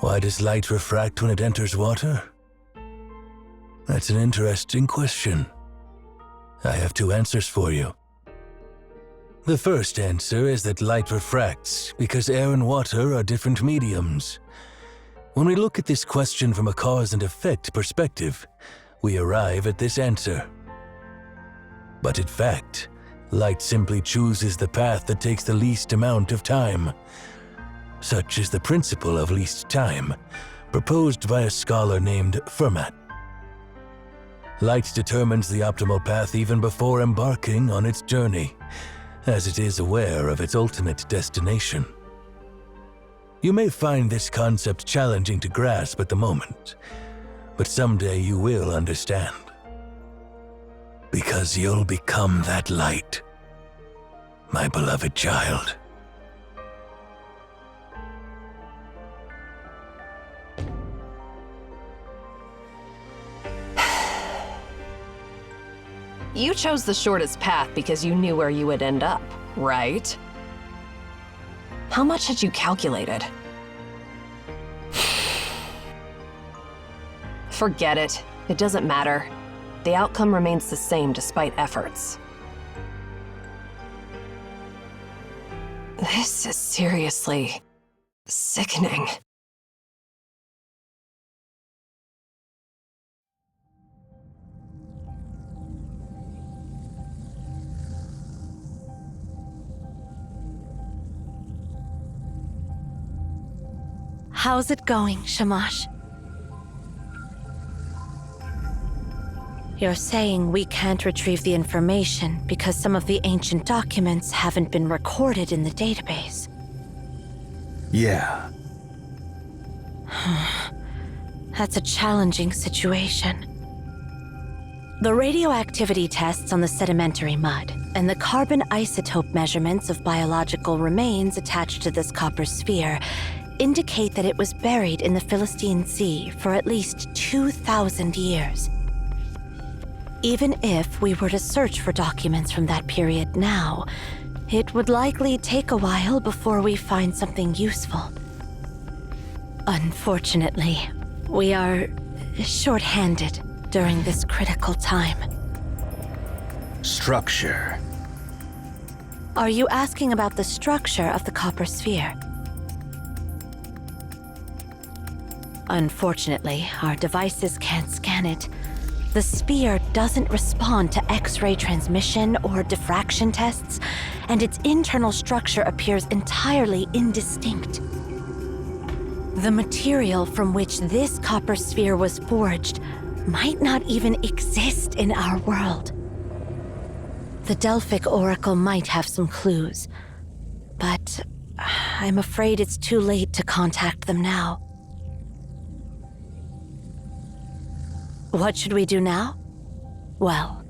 Why does light refract when it enters water? That's an interesting question. I have two answers for you. The first answer is that light refracts because air and water are different mediums. When we look at this question from a cause and effect perspective, we arrive at this answer. But in fact, light simply chooses the path that takes the least amount of time. Such is the principle of least time, proposed by a scholar named Fermat. Light determines the optimal path even before embarking on its journey, as it is aware of its ultimate destination. You may find this concept challenging to grasp at the moment, but someday you will understand. Because you'll become that light, my beloved child. You chose the shortest path because you knew where you would end up, right? How much had you calculated? Forget it. It doesn't matter. The outcome remains the same despite efforts. This is seriously sickening. How's it going, Shamash? You're saying we can't retrieve the information because some of the ancient documents haven't been recorded in the database. Yeah. That's a challenging situation. The radioactivity tests on the sedimentary mud and the carbon isotope measurements of biological remains attached to this copper sphere indicate that it was buried in the Philistine Sea for at least 2,000 years. Even if we were to search for documents from that period now, it would likely take a while before we find something useful. Unfortunately, we are short-handed during this critical time. Structure. Are you asking about the structure of the copper sphere? Unfortunately, our devices can't scan it. The sphere doesn't respond to X-ray transmission or diffraction tests, and its internal structure appears entirely indistinct. The material from which this copper sphere was forged might not even exist in our world. The Delphic Oracle might have some clues, but I'm afraid it's too late to contact them now. What should we do now? Well,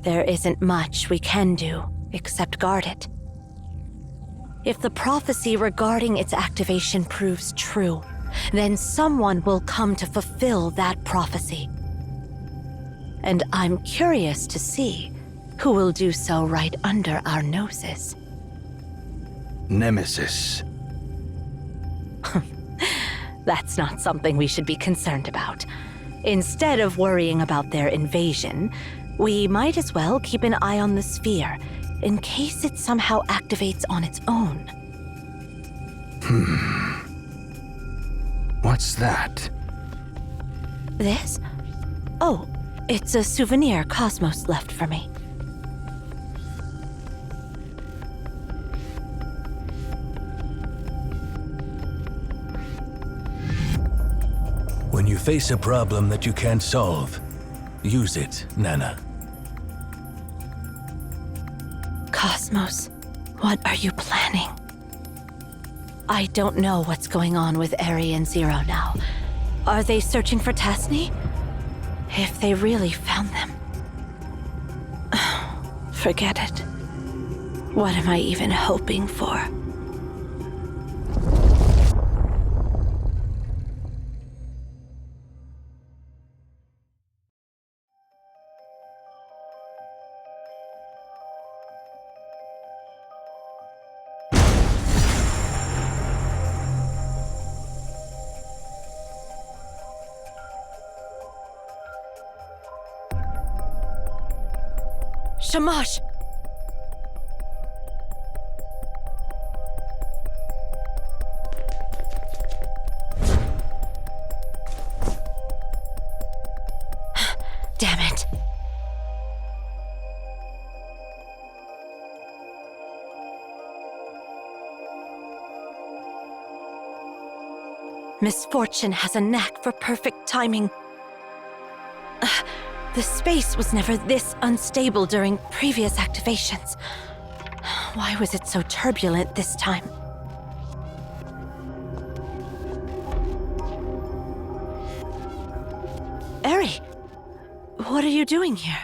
there isn't much we can do except guard it. If the prophecy regarding its activation proves true, then someone will come to fulfill that prophecy. And I'm curious to see who will do so right under our noses. Nemesis. That's not something we should be concerned about. Instead of worrying about their invasion, we might as well keep an eye on the sphere in case it somehow activates on its own. What's that? This? Oh, it's a souvenir Cosmos left for me. When you face a problem that you can't solve, use it, Nana. Cosmos, what are you planning? I don't know what's going on with Eri and Zero now. Are they searching for Tasni? If they really found them... Forget it. What am I even hoping for? Shamash! Damn it. Misfortune has a knack for perfect timing. The space was never this unstable during previous activations. Why was it so turbulent this time? Eri, what are you doing here?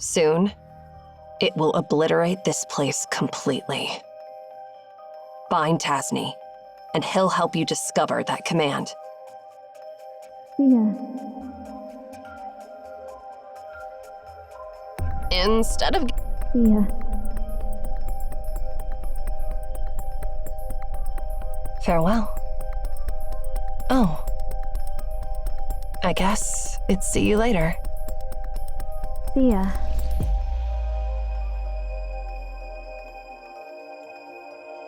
Soon, it will obliterate this place completely. Find Tasni, and he'll help you discover that command. Yeah. Instead of... Yeah. Farewell. Oh. I guess it's see you later. See ya.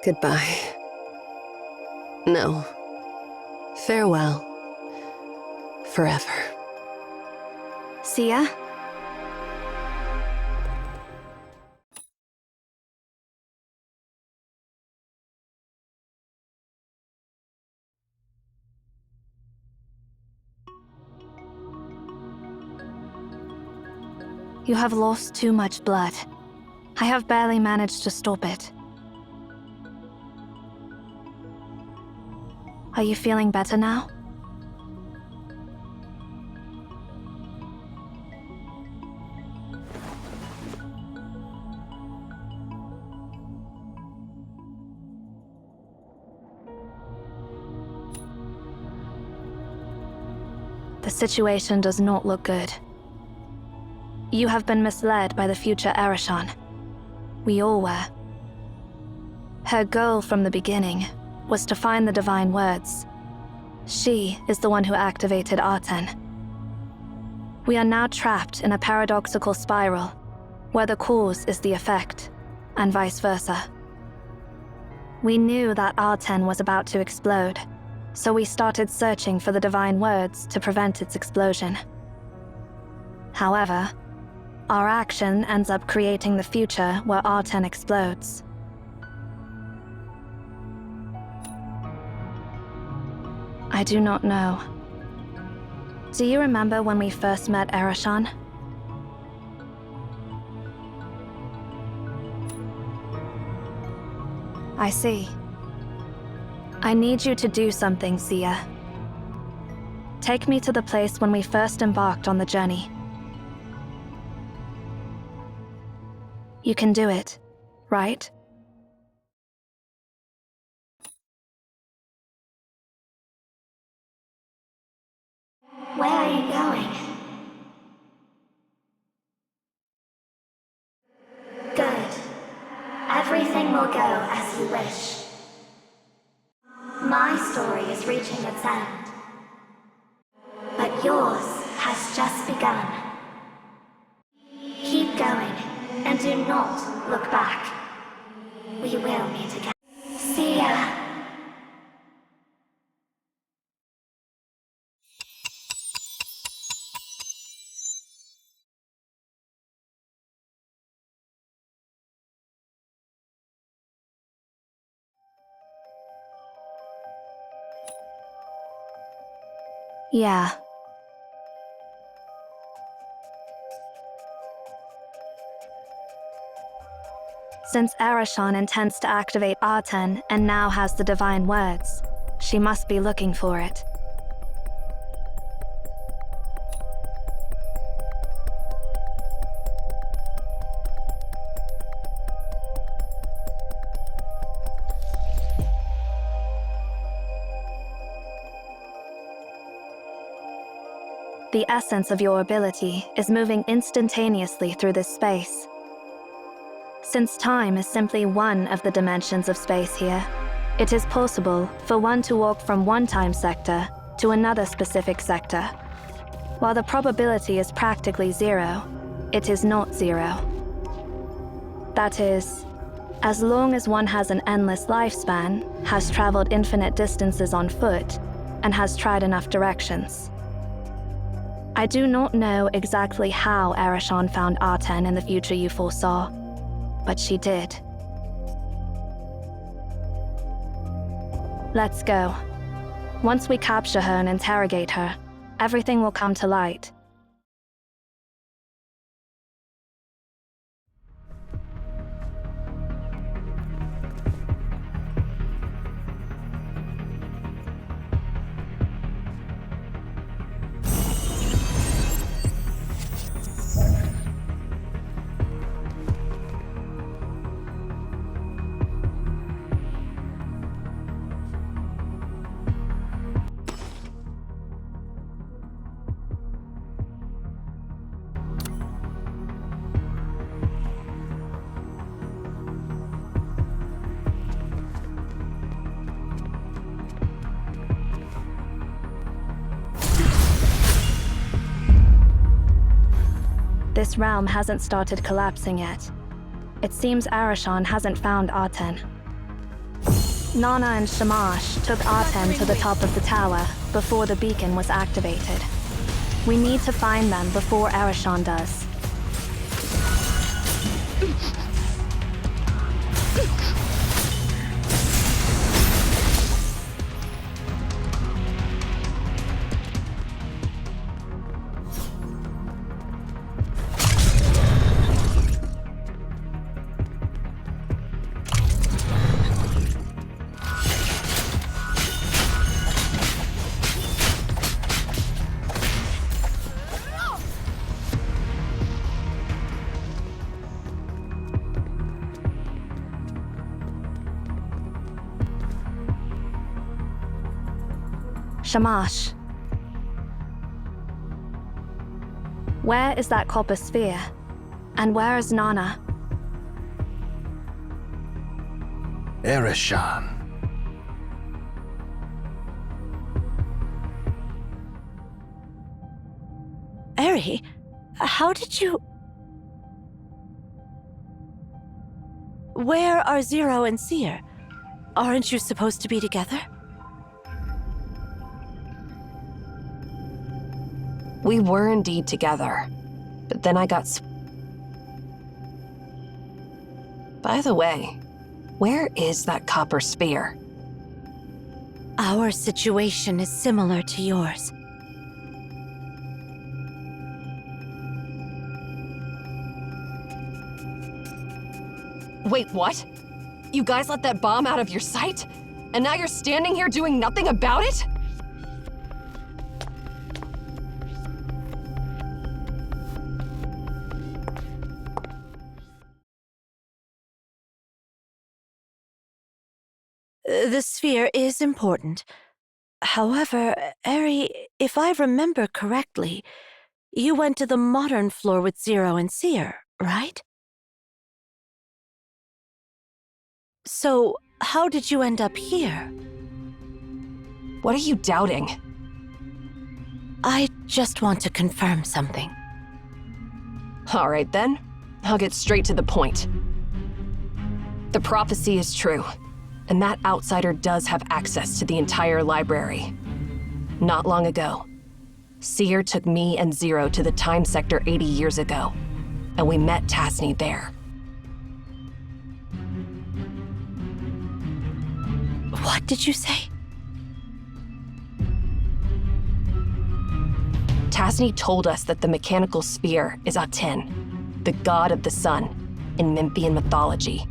Goodbye. No. Farewell. Forever. See ya. You have lost too much blood. I have barely managed to stop it. Are you feeling better now? The situation does not look good. You have been misled by the future Ereshkigal. We all were. Her goal from the beginning was to find the Divine Words. She is the one who activated Arten. We are now trapped in a paradoxical spiral, where the cause is the effect, and vice versa. We knew that Arten was about to explode, so we started searching for the Divine Words to prevent its explosion. However, our action ends up creating the future where Arten explodes. I do not know. Do you remember when we first met Ereshkigal? I see. I need you to do something, Sia. Take me to the place when we first embarked on the journey. You can do it, right? Where are you going? Good. Everything will go as you wish. My story is reaching its end. But yours has just begun. Keep going, and do not look back. We will meet again. See ya. Yeah. Since Arashan intends to activate Arten and now has the divine words, she must be looking for it. The essence of your ability is moving instantaneously through this space. Since time is simply one of the dimensions of space here, it is possible for one to walk from one time sector to another specific sector. While the probability is practically zero, it is not zero. That is, as long as one has an endless lifespan, has traveled infinite distances on foot, and has tried enough directions. I do not know exactly how Arashan found Arten in the future you foresaw, but she did. Let's go. Once we capture her and interrogate her, everything will come to light. This realm hasn't started collapsing yet. It seems Arashan hasn't found Arten. Nana and Shamash took Arten to the top of the tower before the beacon was activated. We need to find them before Arashan does. Shamash. Where is that copper sphere? And where is Nana? Arashan. Eri, how did you... Where are Zero and Seer? Aren't you supposed to be together? We were indeed together, but then I got By the way, where is that copper sphere? Our situation is similar to yours. Wait, what? You guys let that bomb out of your sight? And now you're standing here doing nothing about it? The sphere is important. However, Eri, if I remember correctly, you went to the modern floor with Zero and Seer, right? So, how did you end up here? What are you doubting? I just want to confirm something. All right then, I'll get straight to the point. The prophecy is true, and that outsider does have access to the entire library. Not long ago, Seer took me and Zero to the time sector 80 years ago, and we met Tasni there. What did you say? Tasni told us that the mechanical sphere is Aten, the god of the sun, in Memphian mythology.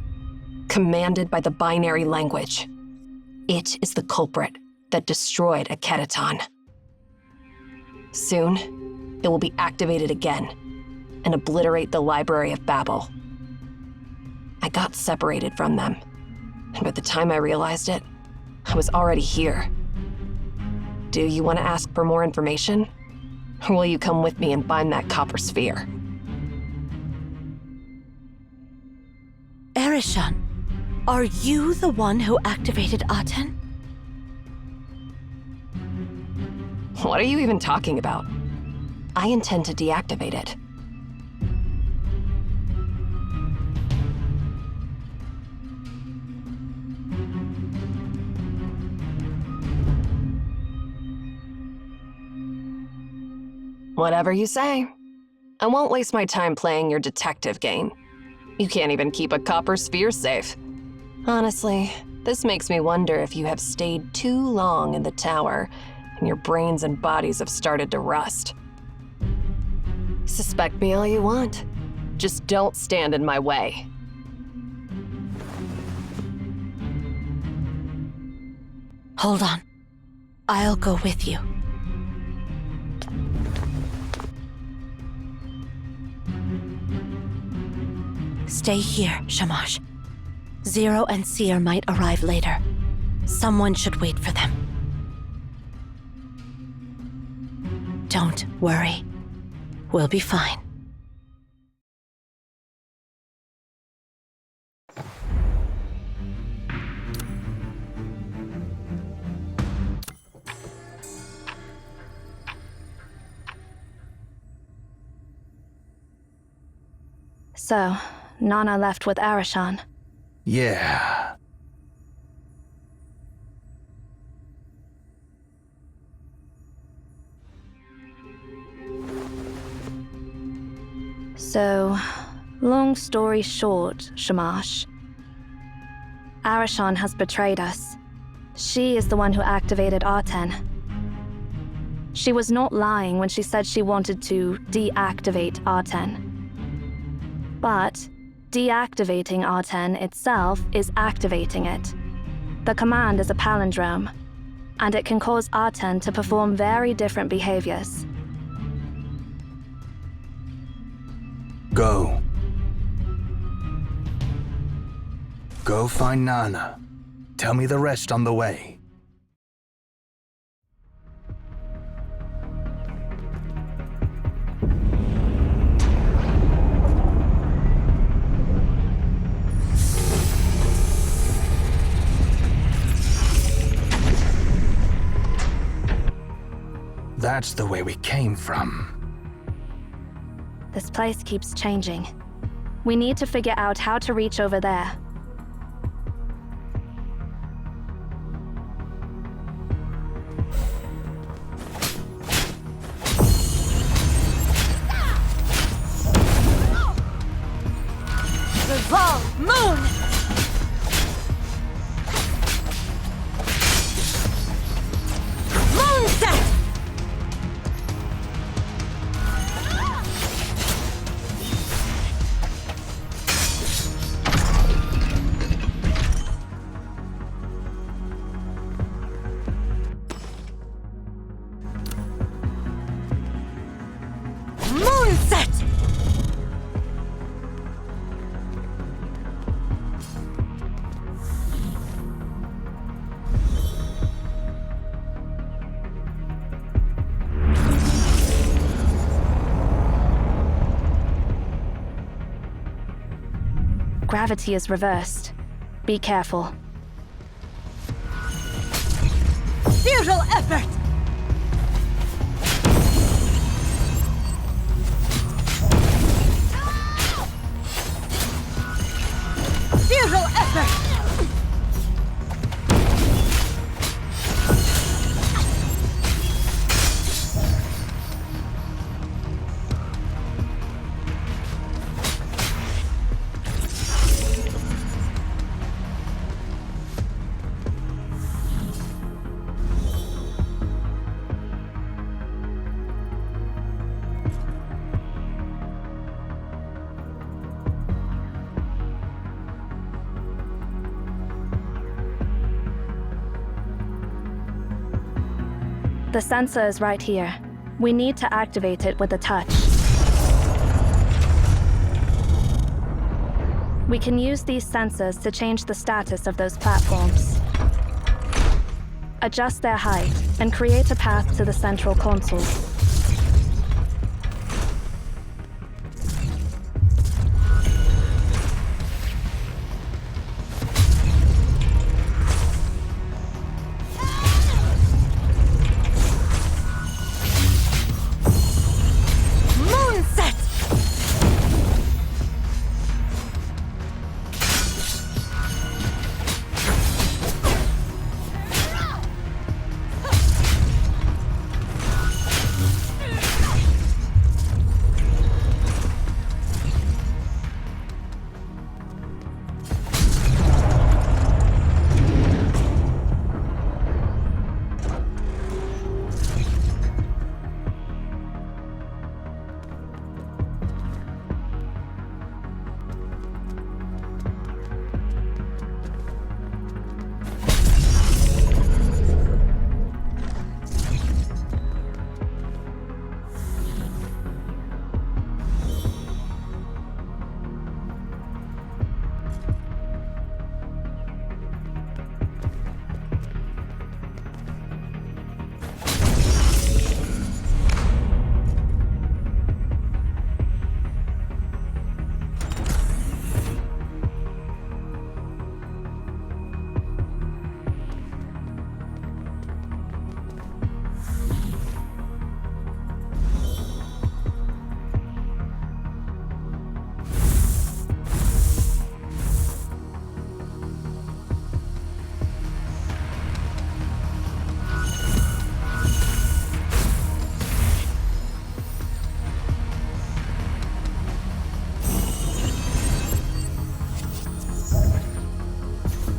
commanded by the binary language. It is the culprit that destroyed Akedaton. Soon, it will be activated again and obliterate the Library of Babel. I got separated from them, and by the time I realized it, I was already here. Do you want to ask for more information? Or will you come with me and find that copper sphere? Arishan, are you the one who activated Aten? What are you even talking about? I intend to deactivate it. Whatever you say. I won't waste my time playing your detective game. You can't even keep a copper sphere safe. Honestly, this makes me wonder if you have stayed too long in the tower and your brains and bodies have started to rust. Suspect me all you want. Just don't stand in my way. Hold on. I'll go with you. Stay here, Shamash. Zero and Seer might arrive later. Someone should wait for them. Don't worry. We'll be fine. So, Nana left with Arishan. Yeah. So, long story short, Shamash. Arishan has betrayed us. She is the one who activated Aten. She was not lying when she said she wanted to deactivate Aten. But deactivating Aten itself is activating it. The command is a palindrome, and it can cause Aten to perform very different behaviors. Go. Go find Nana. Tell me the rest on the way. That's the way we came from. This place keeps changing. We need to figure out how to reach over there. Revolve, Moon! Moonset! Moonset! Gravity is reversed. Be careful. Futile effort! Futile effort! The sensor is right here. We need to activate it with a touch. We can use these sensors to change the status of those platforms. Adjust their height, and create a path to the central console. Moonset!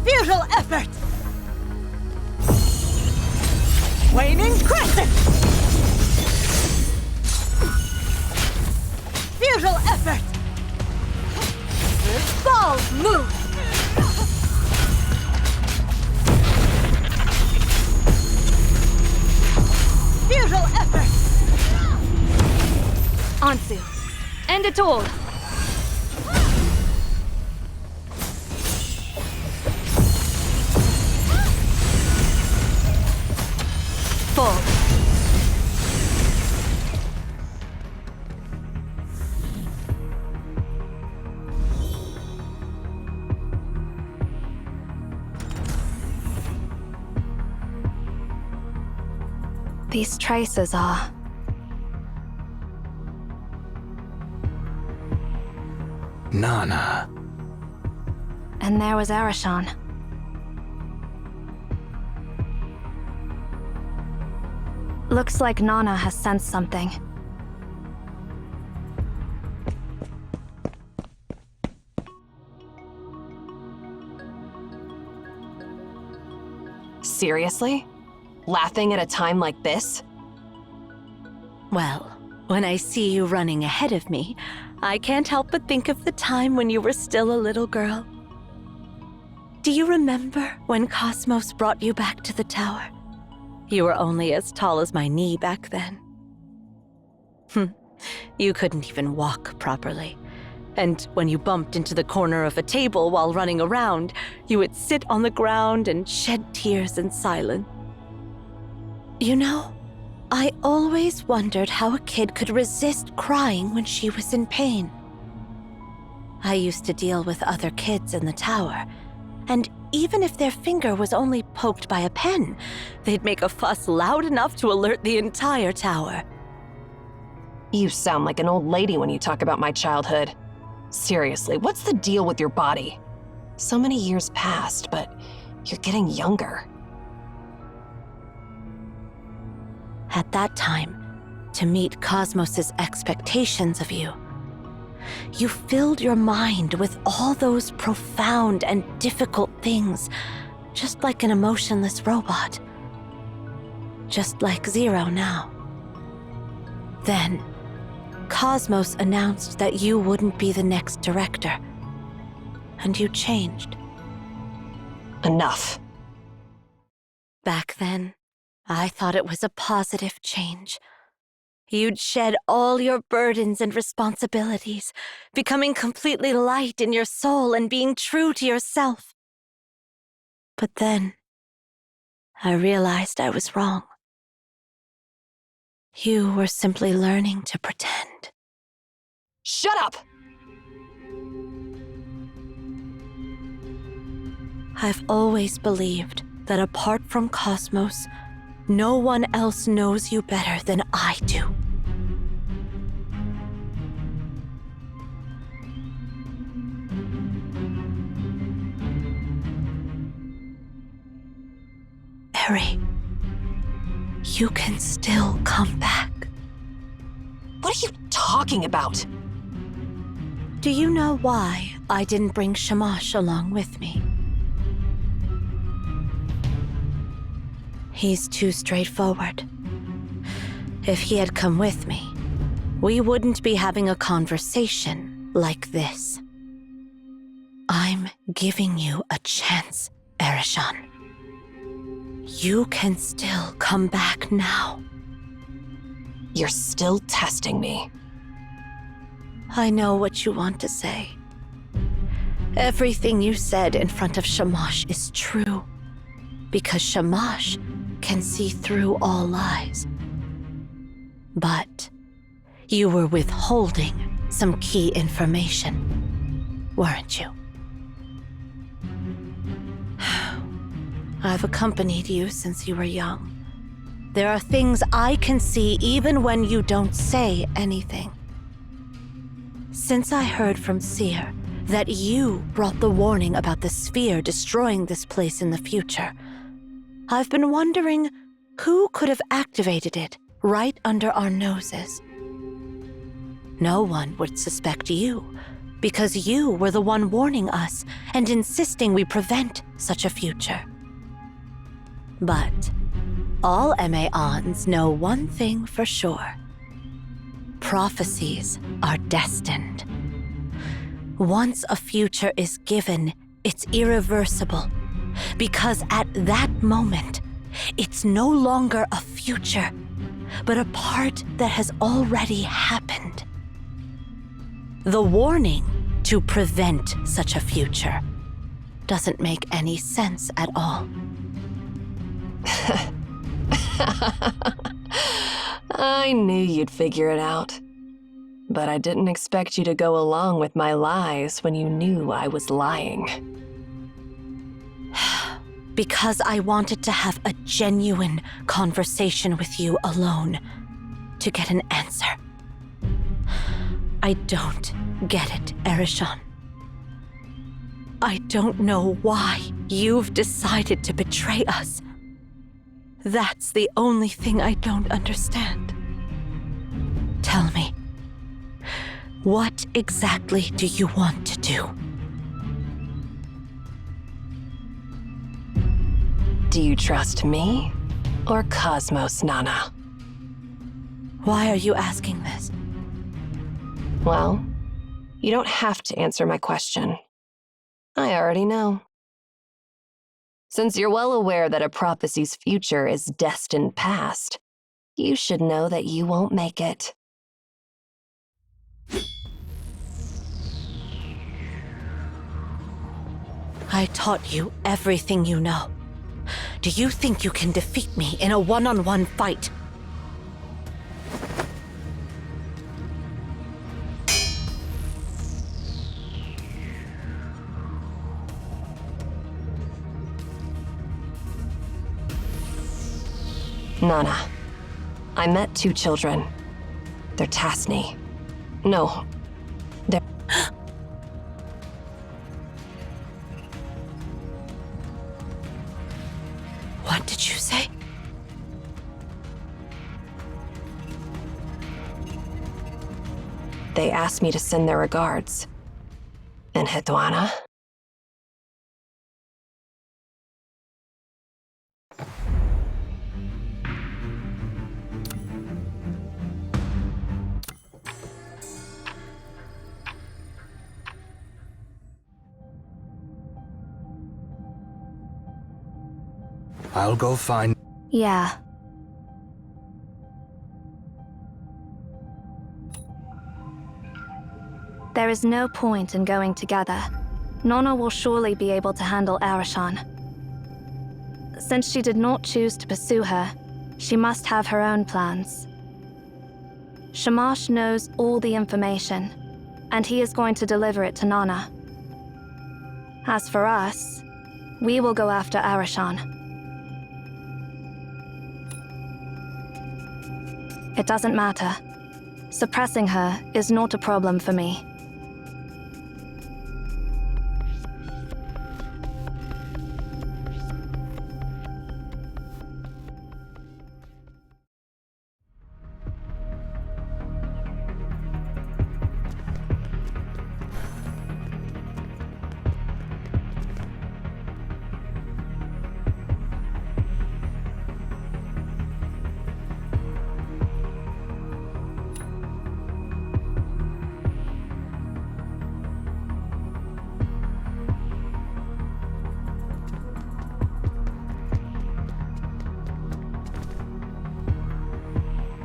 Futile effort! Waning crescent! Futile effort! Ball move! Futile effort! Ansu, end it all! Full. These traces are... Nana. And there was Arashan. Looks like Nana has sensed something. Seriously? Laughing at a time like this? Well, when I see you running ahead of me, I can't help but think of the time when you were still a little girl. Do you remember when Cosmos brought you back to the tower? You were only as tall as my knee back then. You couldn't even walk properly. And when you bumped into the corner of a table while running around, you would sit on the ground and shed tears in silence. You know, I always wondered how a kid could resist crying when she was in pain. I used to deal with other kids in the tower, and even if their finger was only poked by a pen, they'd make a fuss loud enough to alert the entire tower. You sound like an old lady when you talk about my childhood. Seriously, what's the deal with your body? So many years passed, but you're getting younger. At that time, to meet Cosmos's expectations of you, you filled your mind with all those profound and difficult things, just like an emotionless robot. Just like Zero now. Then, Cosmos announced that you wouldn't be the next director. And you changed. Enough. Back then, I thought it was a positive change. You'd shed all your burdens and responsibilities, becoming completely light in your soul and being true to yourself. But then, I realized I was wrong. You were simply learning to pretend. Shut up! I've always believed that apart from Cosmos, no one else knows you better than I do. Eri, you can still come back. What are you talking about? Do you know why I didn't bring Shamash along with me? He's too straightforward. If he had come with me, we wouldn't be having a conversation like this. I'm giving you a chance, Ereshkigal. You can still come back now. You're still testing me. I know what you want to say. Everything you said in front of Shamash is true, because Shamash can see through all lies. But you were withholding some key information, weren't you? I've accompanied you since you were young. There are things I can see even when you don't say anything. Since I heard from Seer that you brought the warning about the sphere destroying this place in the future, I've been wondering who could have activated it right under our noses. No one would suspect you, because you were the one warning us and insisting we prevent such a future. But all MAONs know one thing for sure. Prophecies are destined. Once a future is given, it's irreversible, because at that moment, it's no longer a future, but a part that has already happened. The warning to prevent such a future doesn't make any sense at all. I knew you'd figure it out. But I didn't expect you to go along with my lies when you knew I was lying. Because I wanted to have a genuine conversation with you alone to get an answer. I don't get it, Ereshkigal. I don't know why you've decided to betray us. That's the only thing I don't understand. Tell me, what exactly do you want to do? Do you trust me or Cosmos, Nana? Why are you asking this? Well, you don't have to answer my question. I already know. Since you're well aware that a prophecy's future is destined past, you should know that you won't make it. I taught you everything you know. Do you think you can defeat me in a one-on-one fight? Nana, I met two children. They're Tasni. No, they're... What did you say? They asked me to send their regards. And Hedwana? I'll go find... Yeah, There is no point in going together. Nonna will surely be able to handle Arashan. Since she did not choose to pursue her, she must have her own plans. Shamash knows all the information, and he is going to deliver it to Nana. As for us, we will go after Arashan. It doesn't matter. Suppressing her is not a problem for me.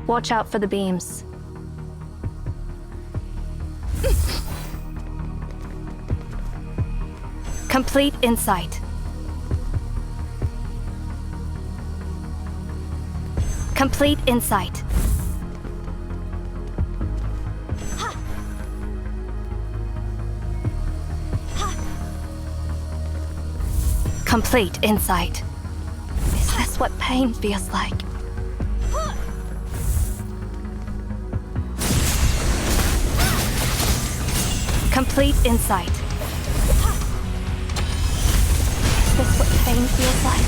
Watch out for the beams. Complete insight. Complete insight. Complete insight. Is this what pain feels like? Complete insight. Is this what pain feels like?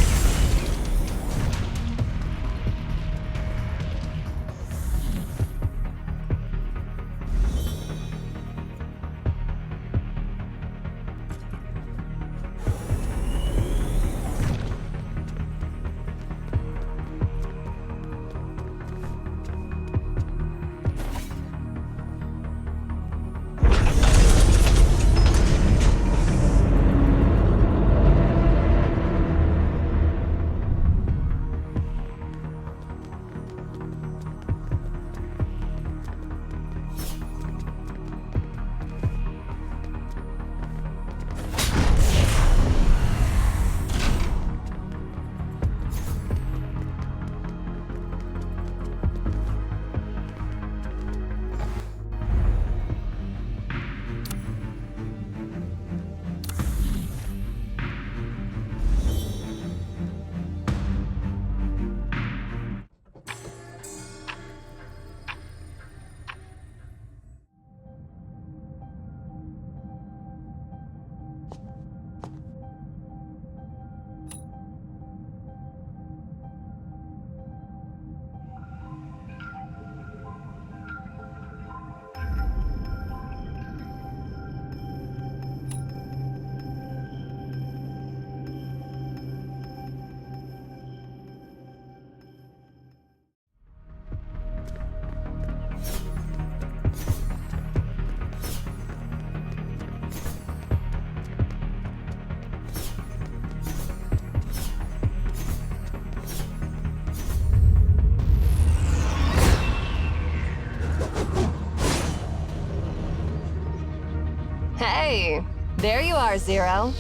Hey, there you are, Zero.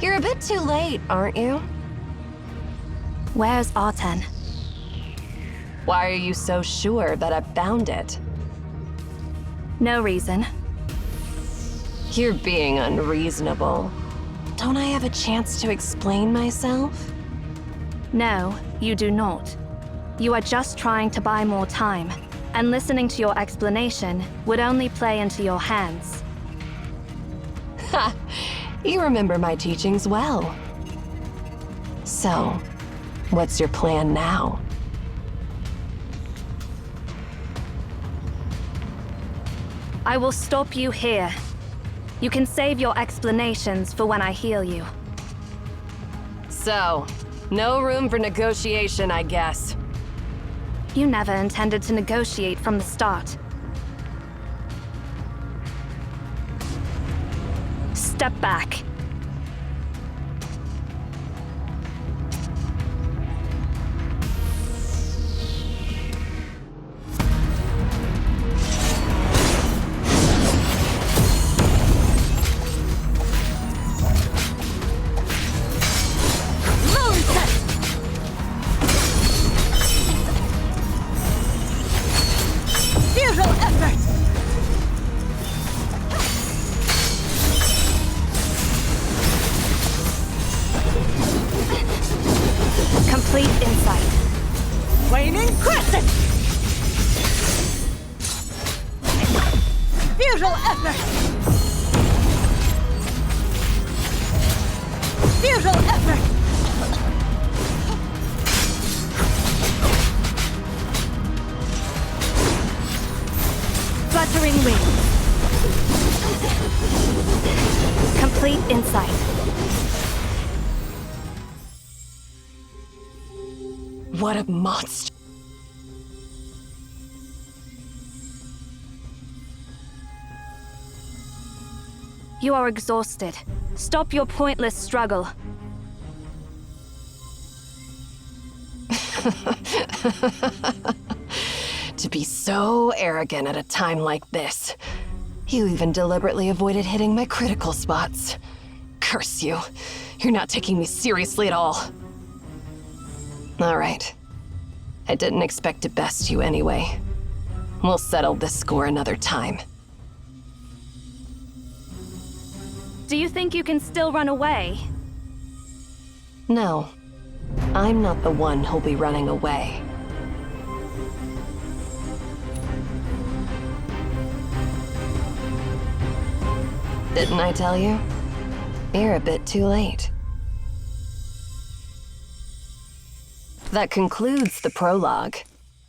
You're a bit too late, aren't you? Where's Arten? Why are you so sure that I found it? No reason. You're being unreasonable. Don't I have a chance to explain myself? No, you do not. You are just trying to buy more time, and listening to your explanation would only play into your hands. Ha! You remember my teachings well. So, what's your plan now? I will stop you here. You can save your explanations for when I heal you. So, no room for negotiation, I guess. You never intended to negotiate from the start. Step back. Futile effort! Futile effort! Fluttering wings. Complete insight. What a monster. You are exhausted. Stop your pointless struggle. To be so arrogant at a time like this. You even deliberately avoided hitting my critical spots. Curse you. You're not taking me seriously at all. All right. I didn't expect to best you anyway. We'll settle this score another time. Do you think you can still run away? No. I'm not the one who'll be running away. Didn't I tell you? You're a bit too late. That concludes the prologue.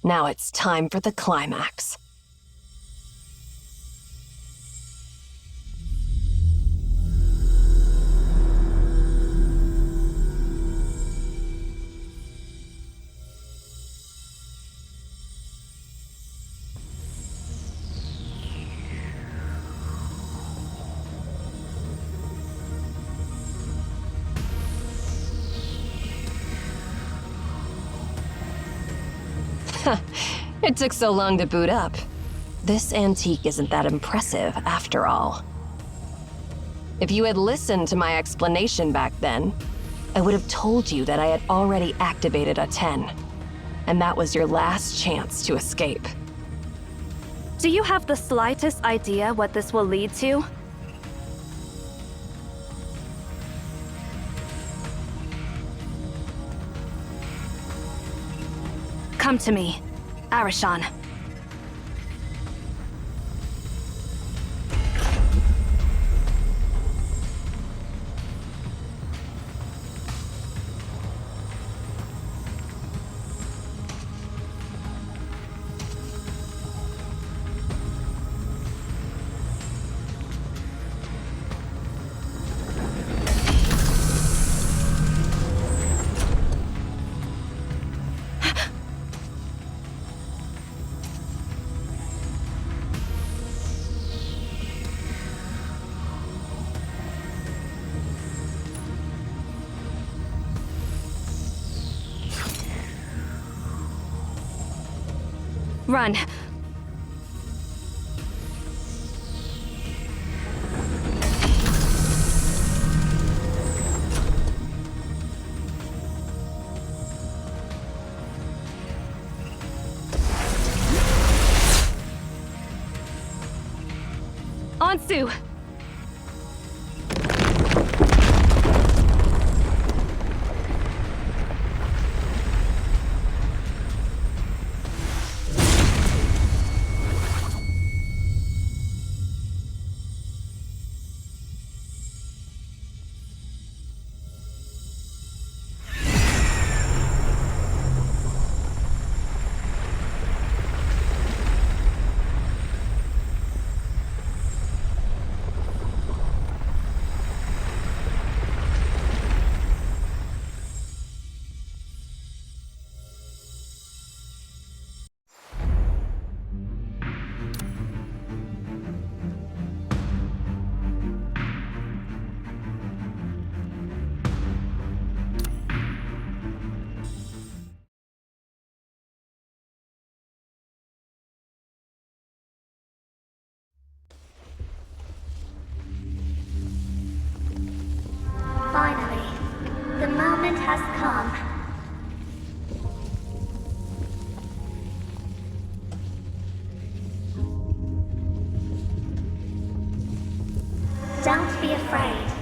Now it's time for the climax. It took so long to boot up. This antique isn't that impressive, after all. If you had listened to my explanation back then, I would have told you that I had already activated a 10, and that was your last chance to escape. Do you have the slightest idea what this will lead to? Come to me, Arashan. Run. Ansu! Finally, the moment has come. Don't be afraid.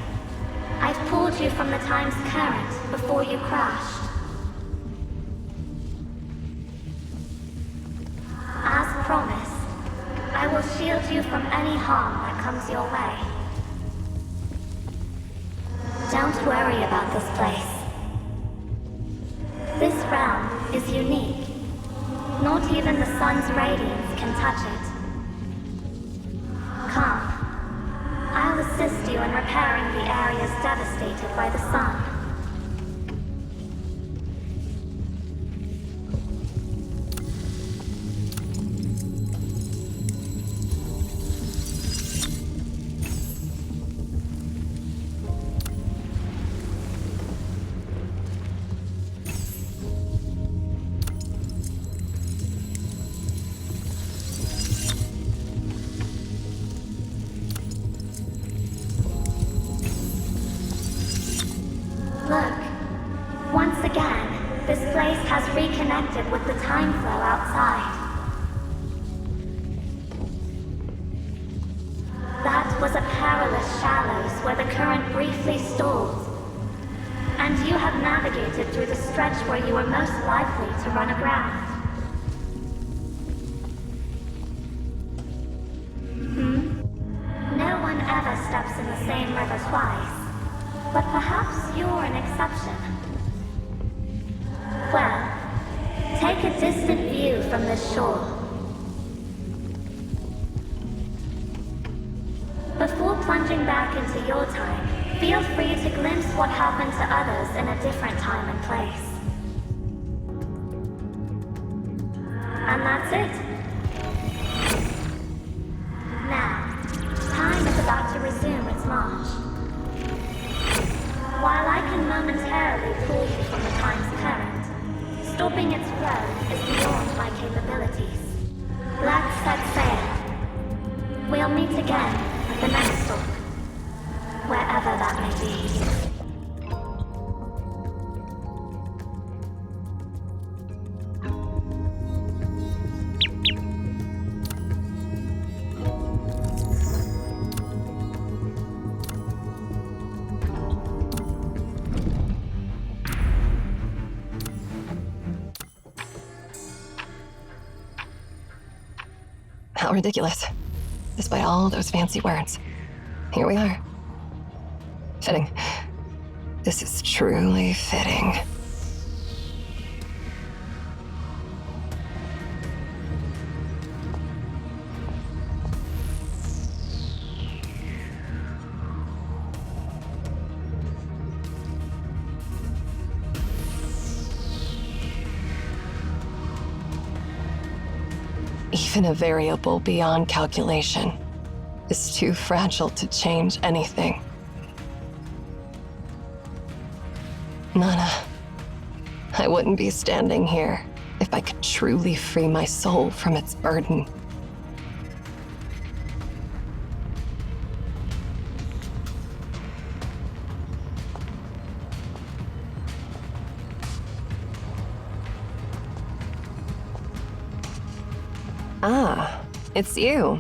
I've pulled you from the time's current before you crashed. As promised, I will shield shield you from any harm that comes your way. Don't worry about this place. This realm is unique. Not even the sun's radiance can touch it. Come. I'll assist you in repairing the areas devastated by the sun. Look. Once again, this place has reconnected with the time flow outside. That was a perilous shallows where the current briefly stalled. And you have navigated through the stretch where you were most likely to run aground. No one ever steps in the same river twice. But perhaps you're an exception. Well, take a distant view from this shore. Before plunging back into your time, feel free to glimpse what happened to others in a different time and place. And that's it. Now, time is about to resume its march. While I can momentarily pull you from the time's current, stopping its flow is beyond my capabilities. Let's set sail. We'll meet again at the next stop, wherever that may be. How ridiculous. Despite all those fancy words, here we are. Fitting. This is truly fitting. Even a variable beyond calculation is too fragile to change anything. Nana, I wouldn't be standing here if I could truly free my soul from its burden. Ah, it's you.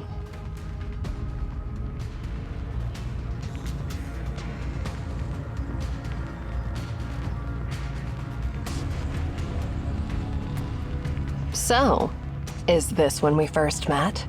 So, is this when we first met?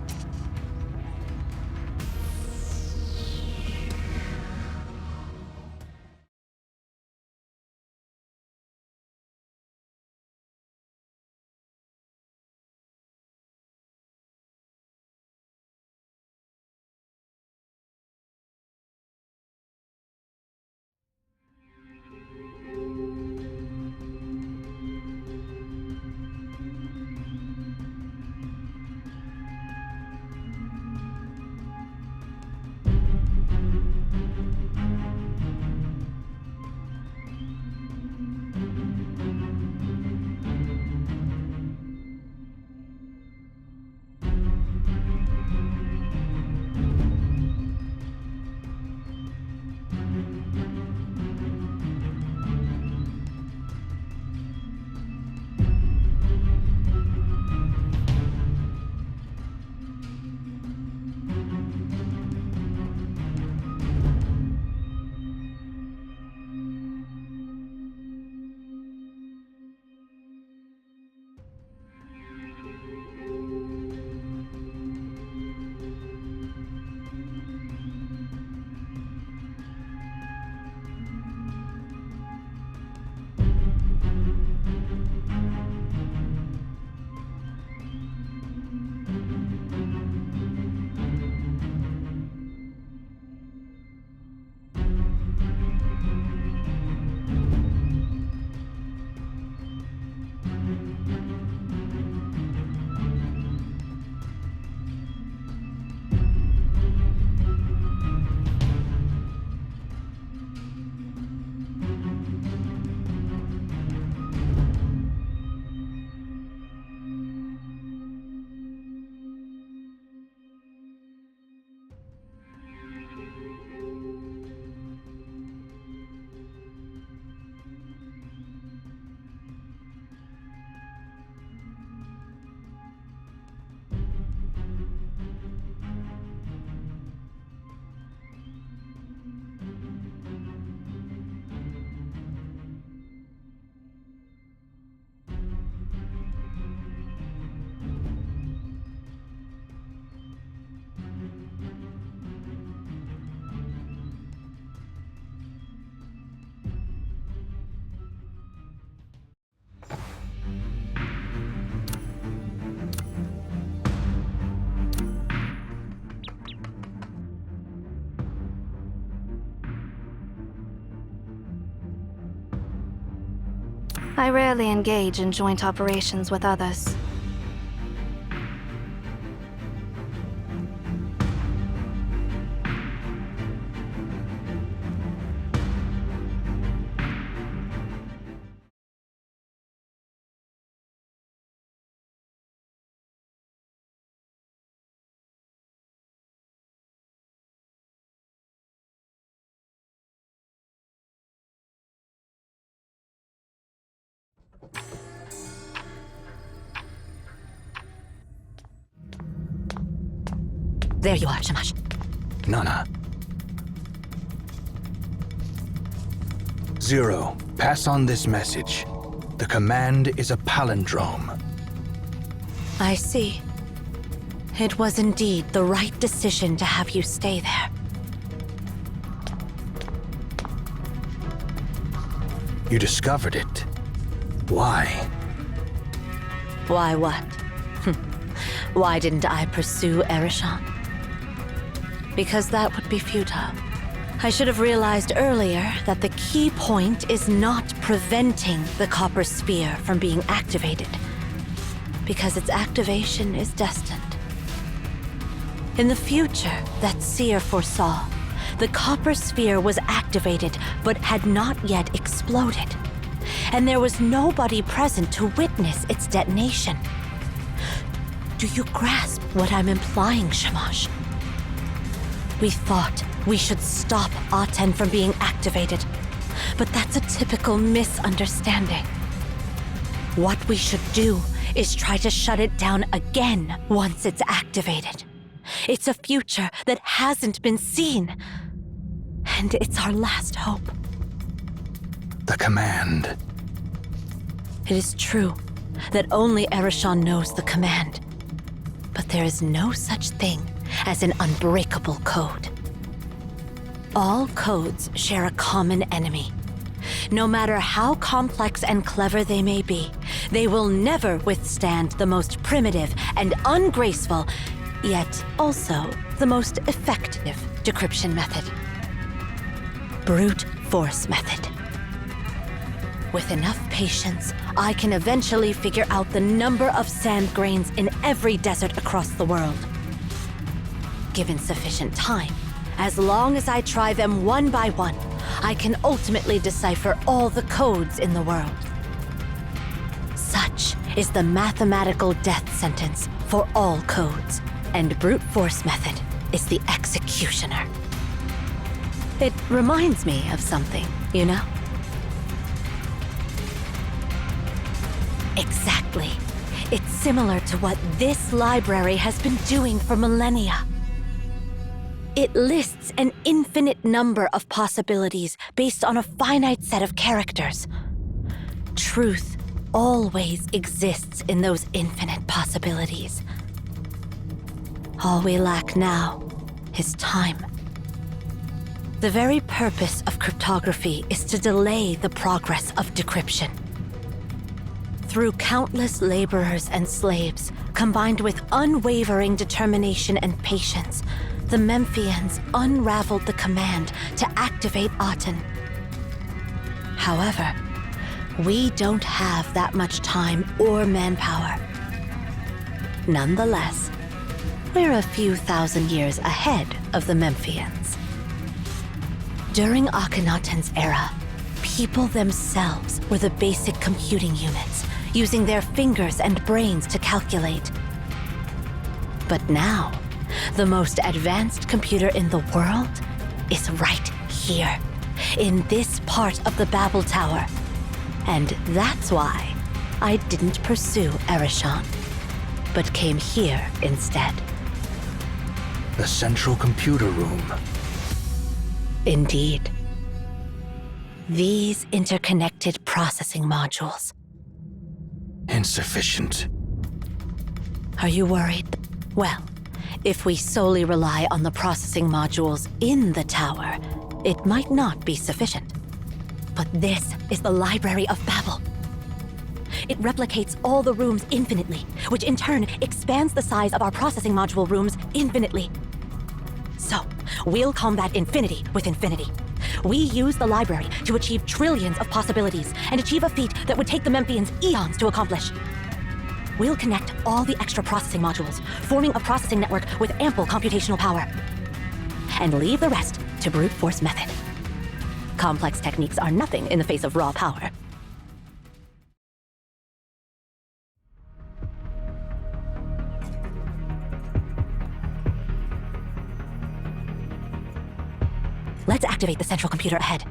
I rarely engage in joint operations with others. There you are, Shamash. Nana. Zero, pass on this message. The command is a palindrome. I see. It was indeed the right decision to have you stay there. You discovered it. Why? Why what? Why didn't I pursue Ereshkigal? Because that would be futile. I should have realized earlier that the key point is not preventing the Copper Sphere from being activated, because its activation is destined. In the future that Seer foresaw, the Copper Sphere was activated but had not yet exploded, and there was nobody present to witness its detonation. Do you grasp what I'm implying, Shamash? We thought we should stop Aten from being activated, but that's a typical misunderstanding. What we should do is try to shut it down again once it's activated. It's a future that hasn't been seen, and it's our last hope. The command. It is true that only Ereshkigal knows the command, but there is no such thing as an unbreakable code. All codes share a common enemy. No matter how complex and clever they may be, they will never withstand the most primitive and ungraceful, yet also the most effective decryption method. Brute force method. With enough patience, I can eventually figure out the number of sand grains in every desert across the world. Given sufficient time, as long as I try them one by one, I can ultimately decipher all the codes in the world. Such is the mathematical death sentence for all codes, and brute force method is the executioner. It reminds me of something, you know? Exactly. It's similar to what this library has been doing for millennia. It lists an infinite number of possibilities based on a finite set of characters. Truth always exists in those infinite possibilities. All we lack now is time. The very purpose of cryptography is to delay the progress of decryption. Through countless laborers and slaves, combined with unwavering determination and patience, the Memphians unraveled the command to activate Aten. However, we don't have that much time or manpower. Nonetheless, we're a few thousand years ahead of the Memphians. During Akhenaten's era, people themselves were the basic computing units, using their fingers and brains to calculate. But now, the most advanced computer in the world is right here, in this part of the Babel Tower. And that's why I didn't pursue Ereshkigal, but came here instead. The central computer room. Indeed. These interconnected processing modules. Insufficient. Are you worried? Well, if we solely rely on the processing modules in the tower, it might not be sufficient. But this is the Library of Babel. It replicates all the rooms infinitely, which in turn expands the size of our processing module rooms infinitely. So, we'll combat infinity with infinity. we use the library to achieve trillions of possibilities and achieve a feat that would take the Memphians eons to accomplish. We'll connect all the extra processing modules, forming a processing network with ample computational power. And leave the rest to brute force method. Complex techniques are nothing in the face of raw power. Let's activate the central computer ahead.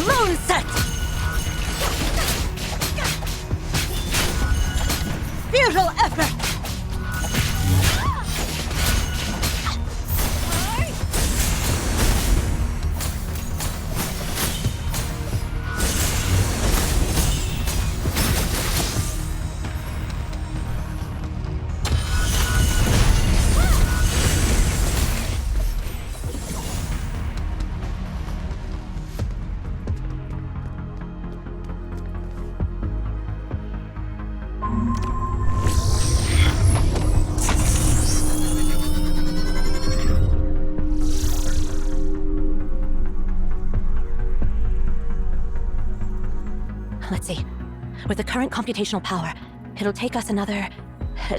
Moonset! Futile effort! Let's see. With the current computational power, it'll take us another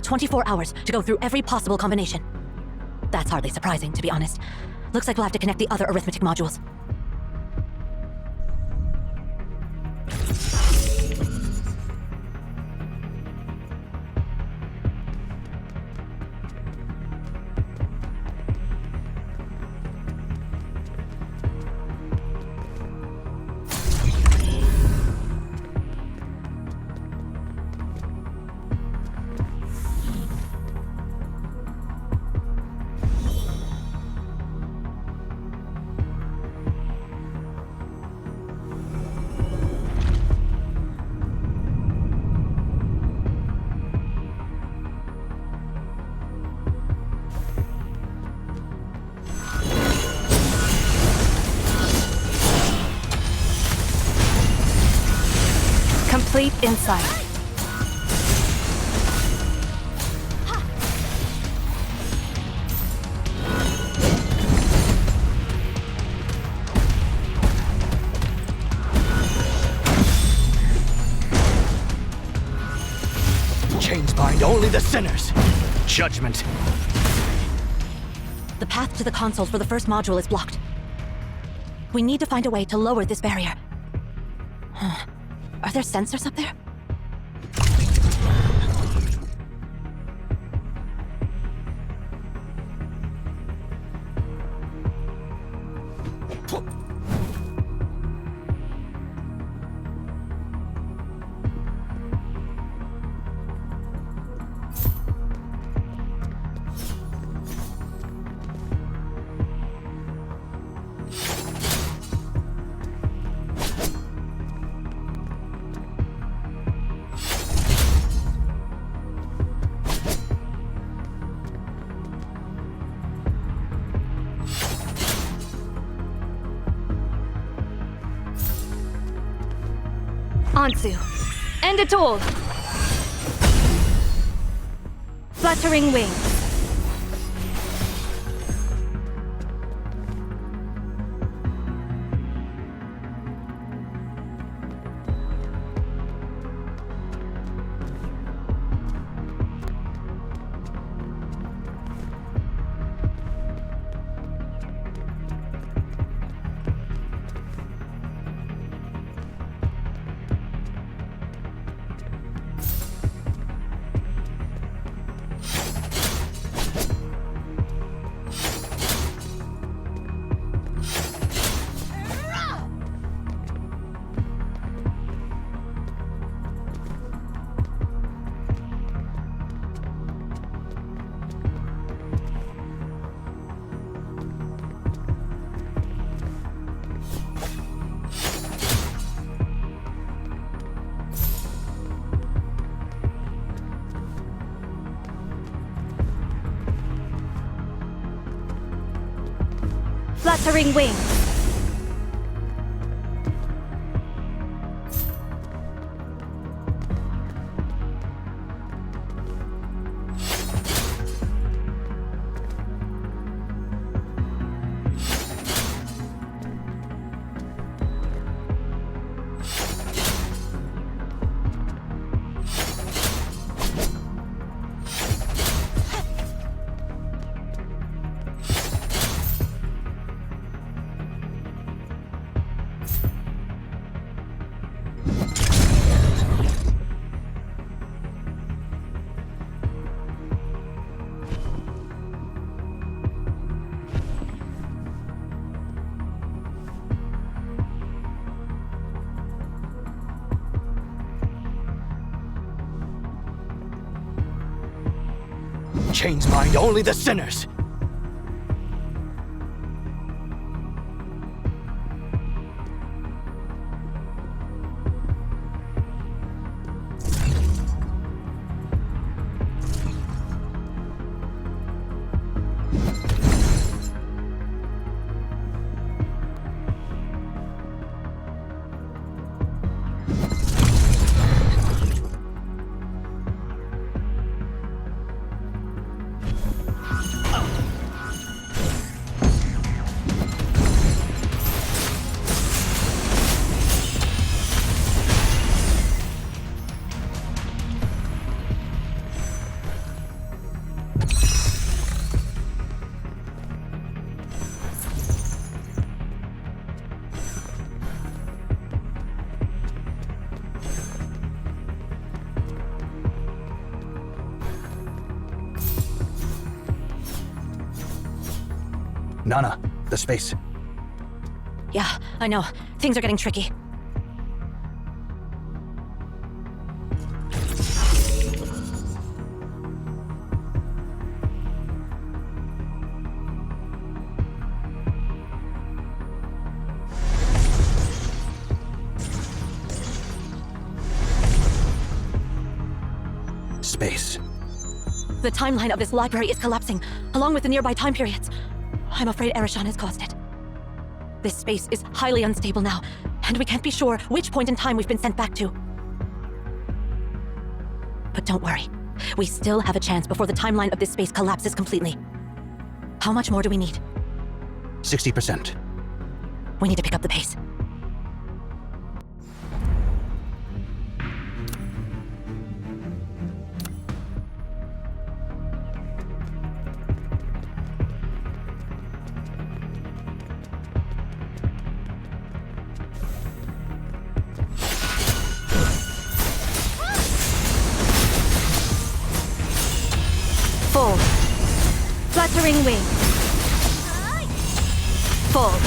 24 hours to go through every possible combination. That's hardly surprising, to be honest. Looks like we'll have to connect the other arithmetic modules. Complete insight. Chains bind only the sinners. Judgment. The path to the console for the first module is blocked. We need to find a way to lower this barrier. Are there sensors up there? Anzu, end it all! Fluttering wings. Fluttering wings. chains bind only the sinners. Nana, the space. Yeah, I know. Things are getting tricky. Space. The timeline of this library is collapsing, along with the nearby time periods. I'm afraid Ereshkigal has caused it. This space is highly unstable now, and we can't be sure which point in time we've been sent back to. But don't worry. We still have a chance before the timeline of this space collapses completely. How much more do we need? 60%. We need to pick up the pace. Fold. Fluttering wing. Fold.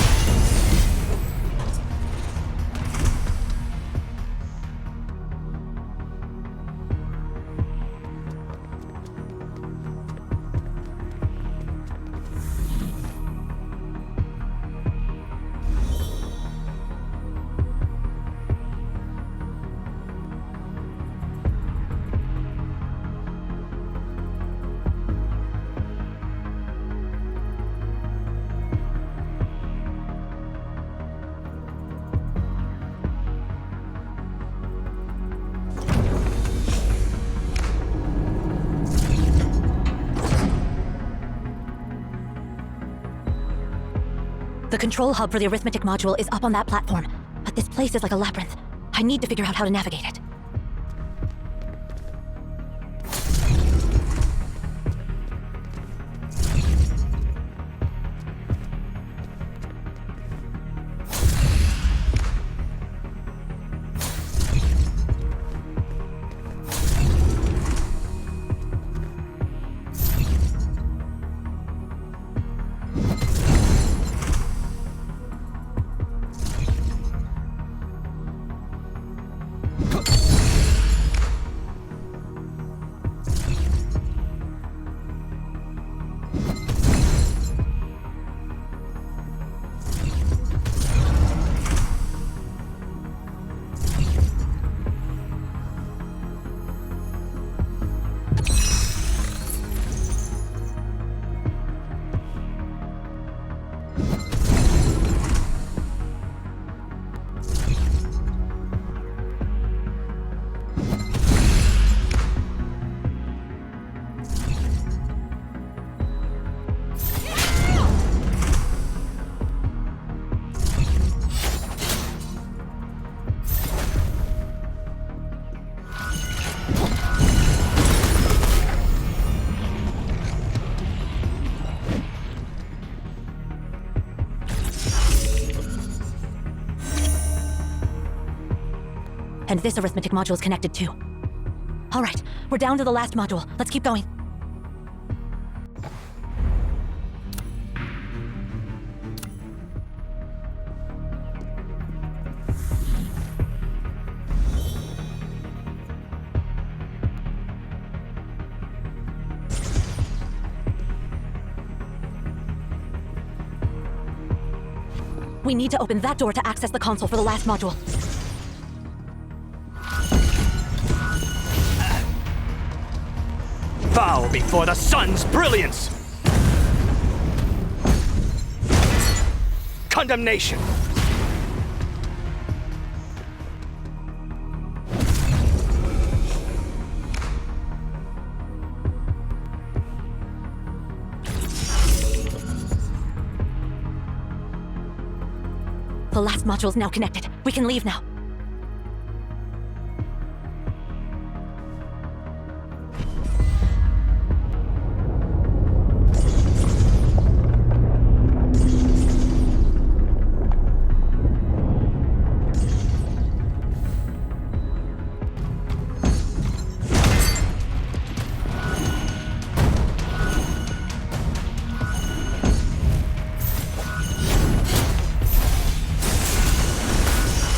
The control hub for the arithmetic module is up on that platform, but this place is like a labyrinth. I need to figure out how to navigate it. And this arithmetic module is connected too. All right, we're down to the last module. Let's keep going. We need to open that door to access the console for the last module. Bow before the sun's brilliance! Condemnation! The last module's now connected. We can leave now.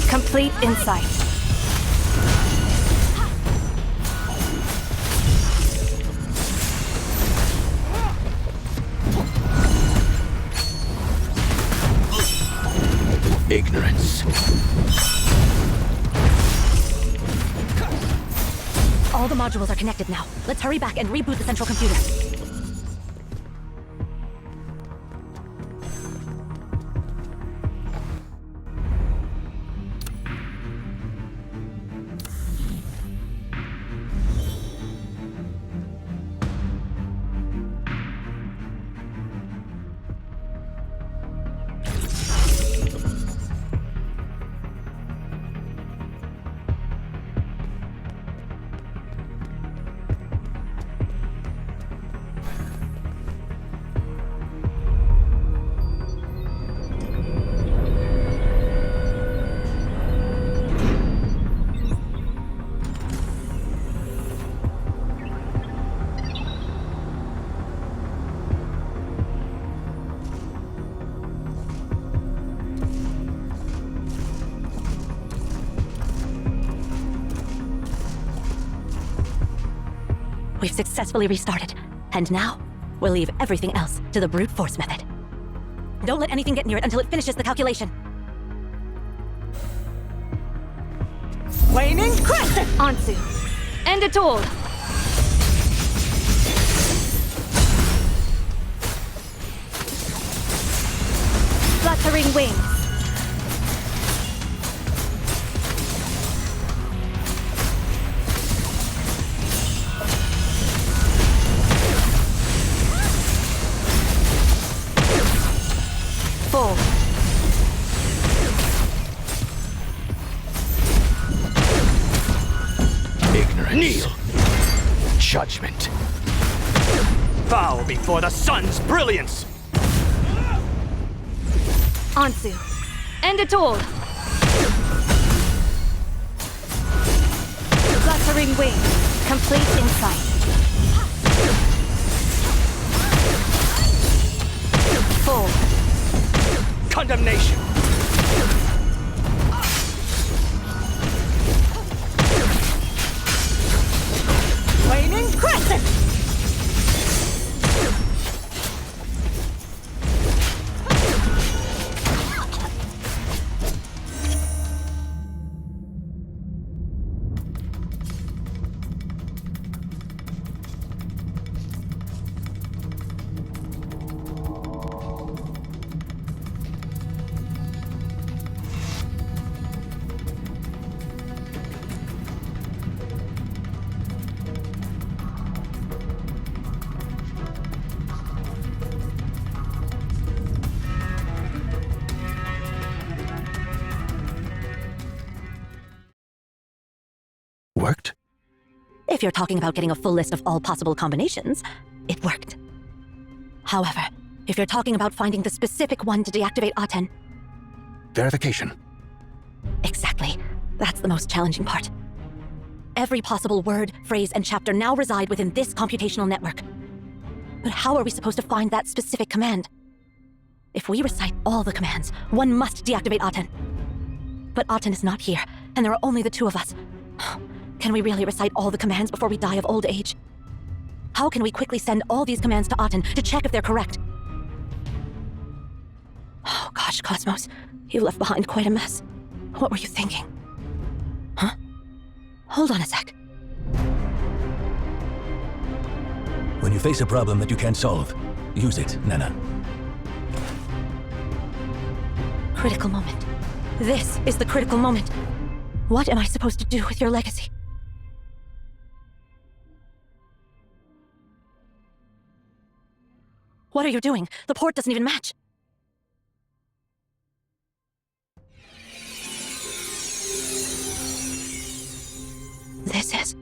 Complete insight. Ignorance. All the modules are connected now. Let's hurry back and reboot the central computer. We've successfully restarted. And now, we'll leave everything else to the brute force method. Don't let anything get near it until it finishes the calculation. Waning Crescent! Anzu, end it all! Fluttering wings. Fall. Ignorance. Kneel. Judgment. Bow before the sun's brilliance! Anzu, end it all! Fluttering wings. Complete insight. Fall. Condemnation! Waning Crescent! Worked? If you're talking about getting a full list of all possible combinations, it worked. However, if you're talking about finding the specific one to deactivate Aten, Verification. exactly, that's the most challenging part. Every possible word, phrase, and chapter now reside within this computational network. But how are we supposed to find that specific command? If we recite all the commands, one must deactivate Aten. But Aten is not here, and there are only the two of us. Can we really recite all the commands before we die of old age? How can we quickly send all these commands to Aten to check if they're correct? Oh gosh, Cosmos. You left behind quite a mess. What were you thinking? Huh? Hold on a sec. When you face a problem that you can't solve, use it, Nana. Critical moment. This is the critical moment. What am I supposed to do with your legacy? What are you doing? The port doesn't even match. This is...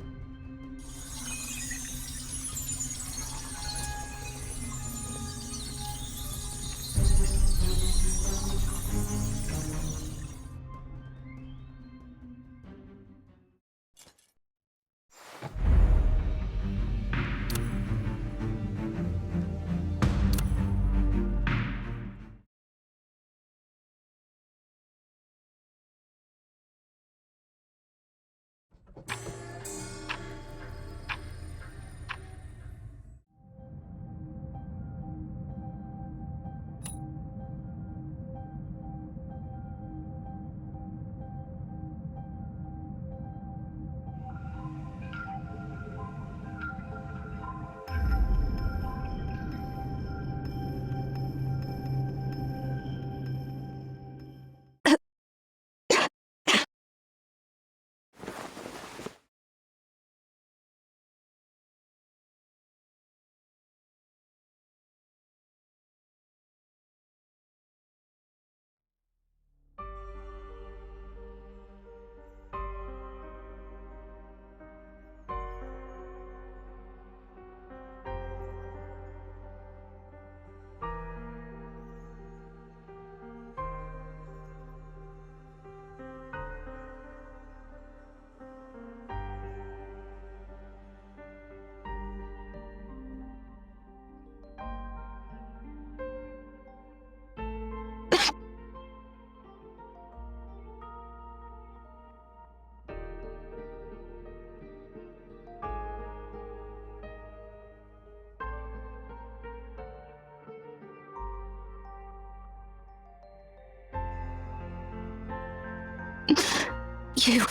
You...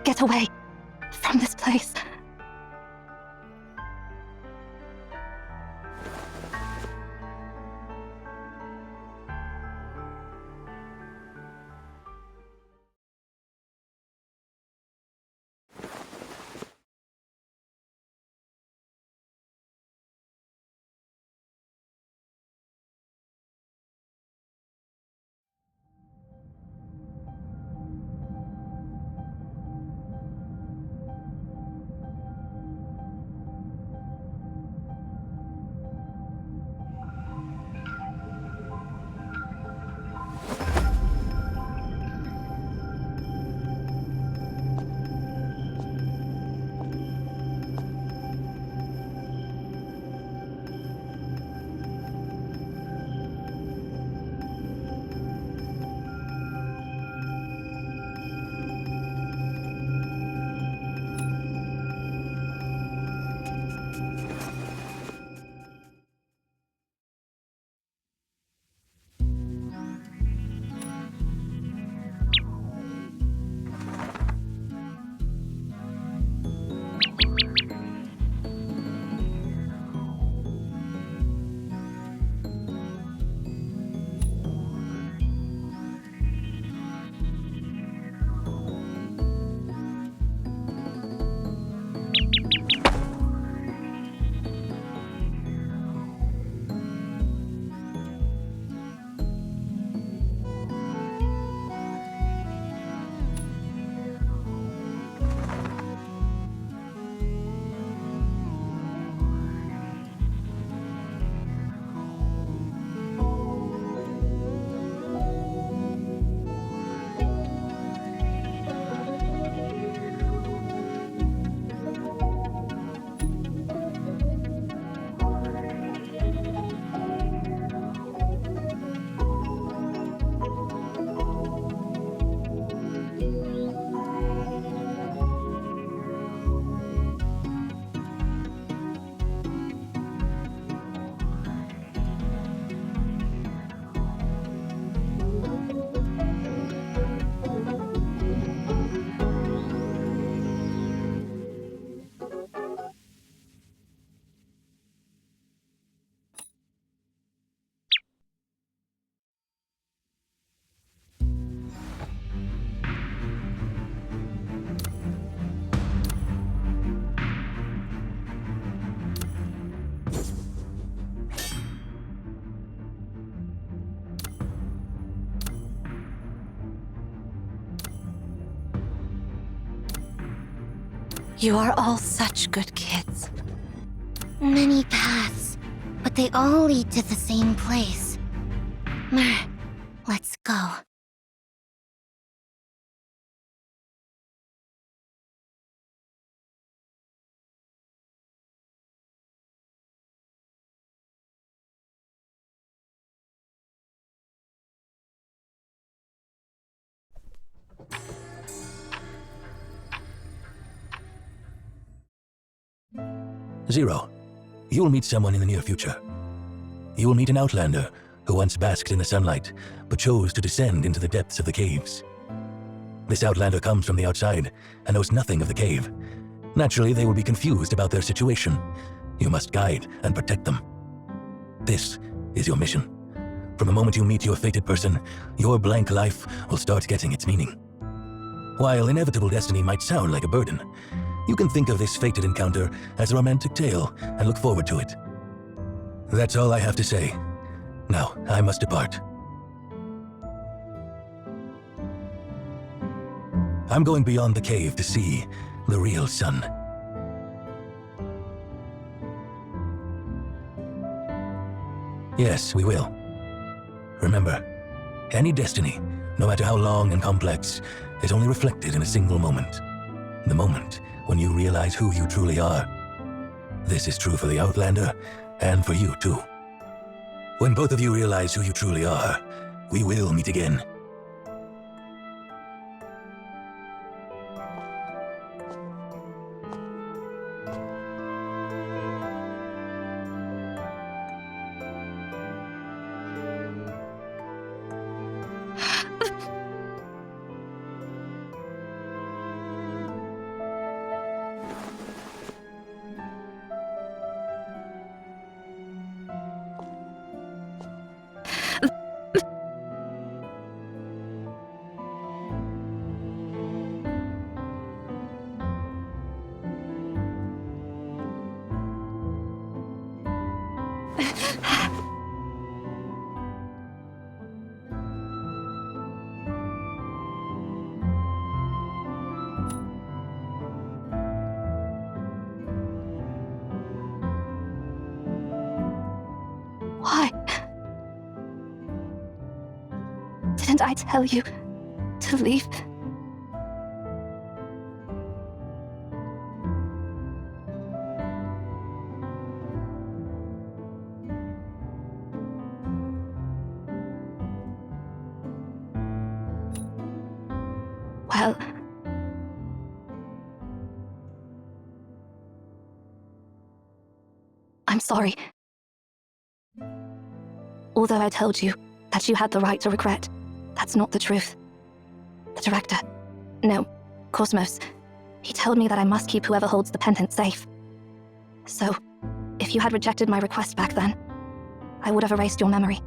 Get away from this place. You are all such good kids. Many paths, but they all lead to the same place. Mer, let's go. Zero, you'll meet someone in the near future. You will meet an outlander who once basked in the sunlight, but chose to descend into the depths of the caves. This outlander comes from the outside and knows nothing of the cave. Naturally, they will be confused about their situation. You must guide and protect them. This is your mission. From the moment you meet your fated person, your blank life will start getting its meaning. While inevitable destiny might sound like a burden, you can think of this fated encounter as a romantic tale and look forward to it. That's all I have to say. Now, I must depart. I'm going beyond the cave to see the real sun. Yes, we will. Remember, any destiny, no matter how long and complex, is only reflected in a single moment. The moment when you realize who you truly are. This is true for the Outlander, and for you too. When both of you realize who you truly are, we will meet again. Why? Didn't I tell you to leave? Well, I'm sorry. Although I told you that you had the right to regret, that's not the truth. The director, no, Cosmos, he told me that I must keep whoever holds the pendant safe. So, if you had rejected my request back then, I would have erased your memory.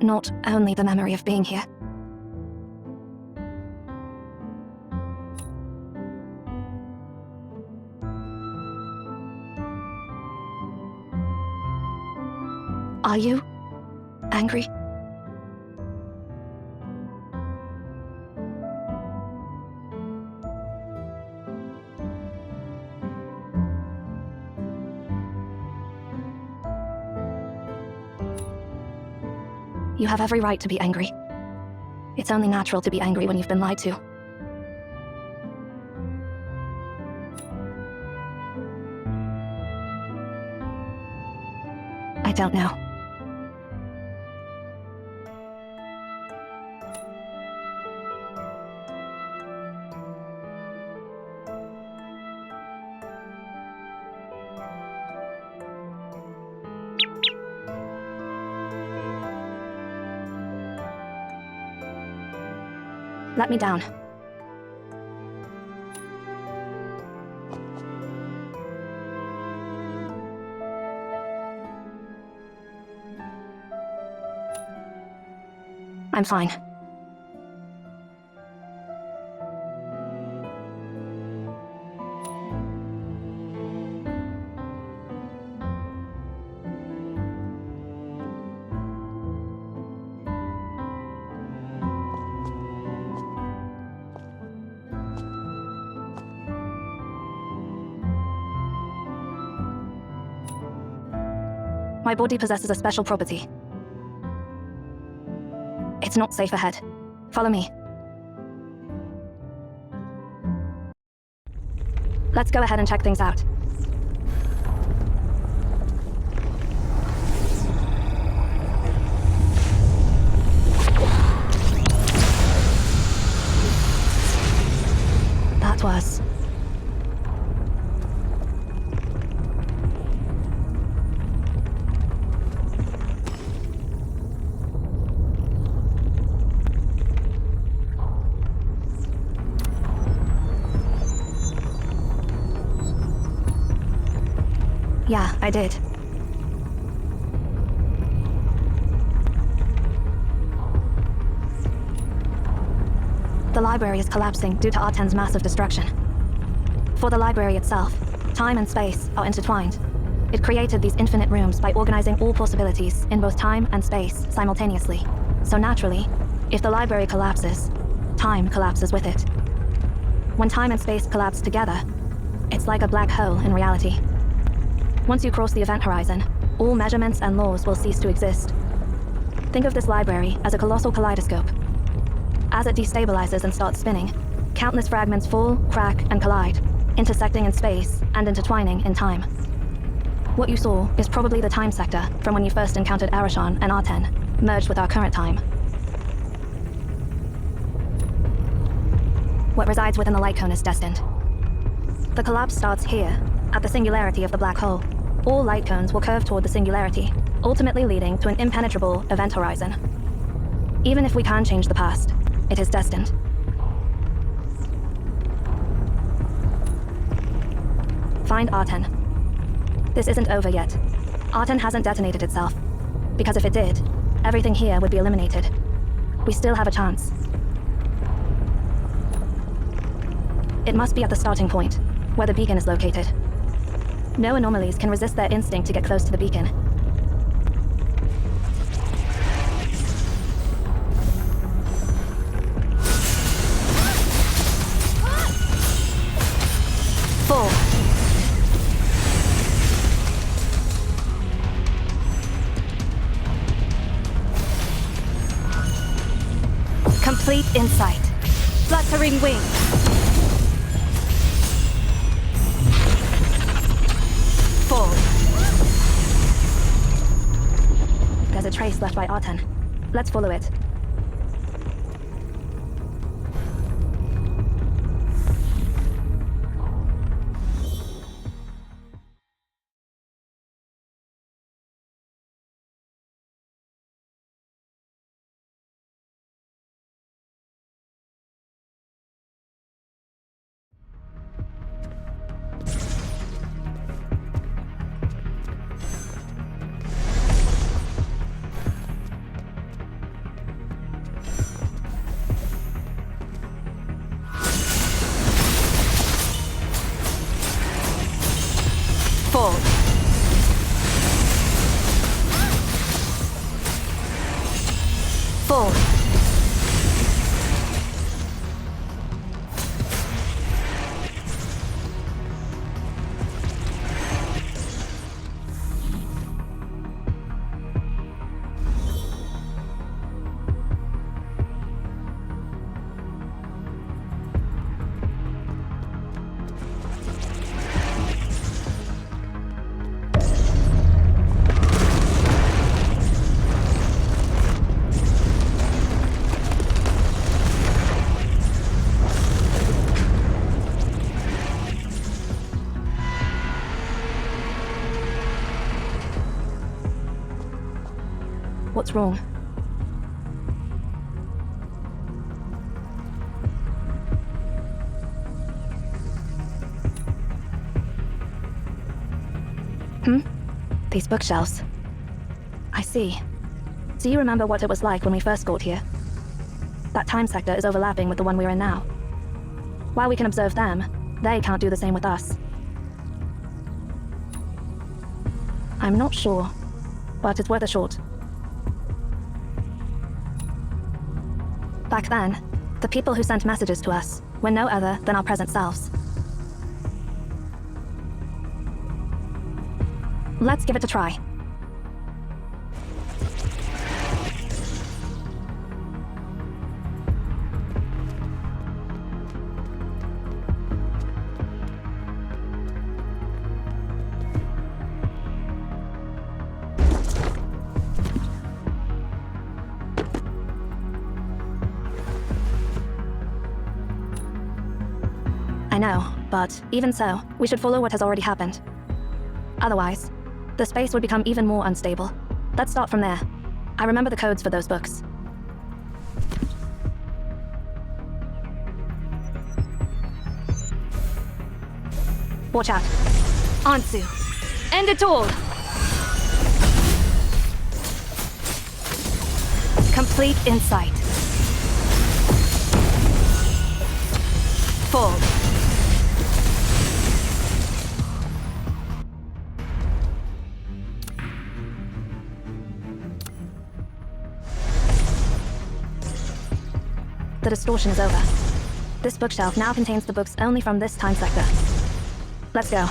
Not only the memory of being here. Are you angry? You have every right to be angry. It's only natural to be angry when you've been lied to. I don't know. Let me down. I'm fine. My body possesses a special property. It's not safe ahead. Follow me. Let's go ahead and check things out. That was... Yeah, I did. The library is collapsing due to Arten's massive destruction. For the library itself, time and space are intertwined. It created these infinite rooms by organizing all possibilities in both time and space simultaneously. So naturally, if the library collapses, time collapses with it. When time and space collapse together, it's like a black hole in reality. Once you cross the event horizon, all measurements and laws will cease to exist. Think of this library as a colossal kaleidoscope. As it destabilizes and starts spinning, countless fragments fall, crack, and collide, intersecting in space and intertwining in time. What you saw is probably the time sector from when you first encountered Arashan and Arten, merged with our current time. What resides within the light cone is destined. The collapse starts here, at the singularity of the black hole. All light cones will curve toward the singularity, ultimately leading to an impenetrable event horizon. Even if we can change the past, it is destined. Find Arten. This isn't over yet. Arten hasn't detonated itself, because if it did, everything here would be eliminated. We still have a chance. It must be at the starting point, where the beacon is located. No anomalies can resist their instinct to get close to the beacon. Fall. Complete insight. Fluttering wing. Fall. There's a trace left by Arten. Let's follow it. Fall. Fall. What's wrong? These bookshelves. I see. Do you remember what it was like when we first got here? That time sector is overlapping with the one we're in now. While we can observe them, they can't do the same with us. I'm not sure, but it's worth a shot. Back then, the people who sent messages to us were no other than our present selves. Let's give it a try. know, but even so, we should follow what has already happened. Otherwise, the space would become even more unstable. Let's start from there. I remember the codes for those books. Watch out. Anzu. End it all! Complete insight. Fall. The distortion is over. This bookshelf now contains the books only from this time sector. Let's go.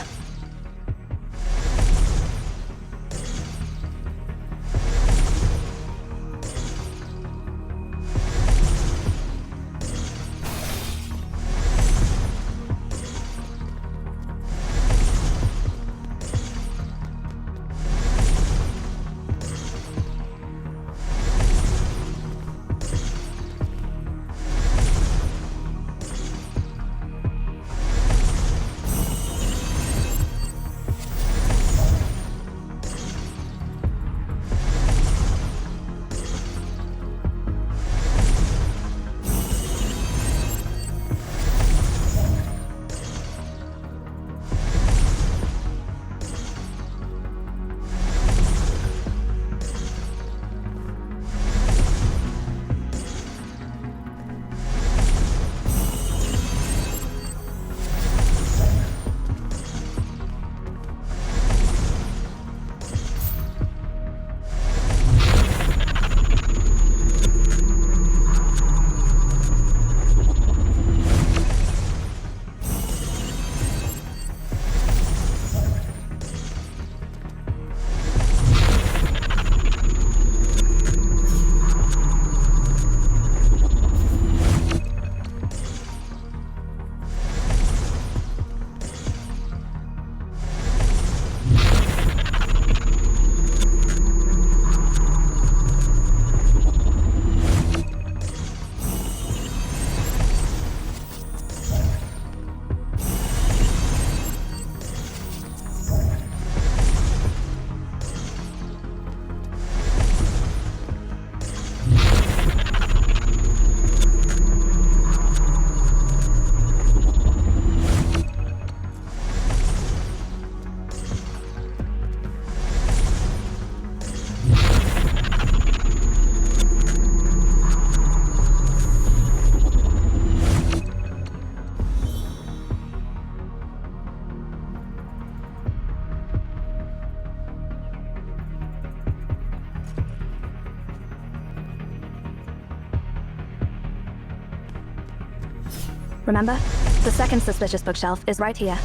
Remember? The second suspicious bookshelf is right here.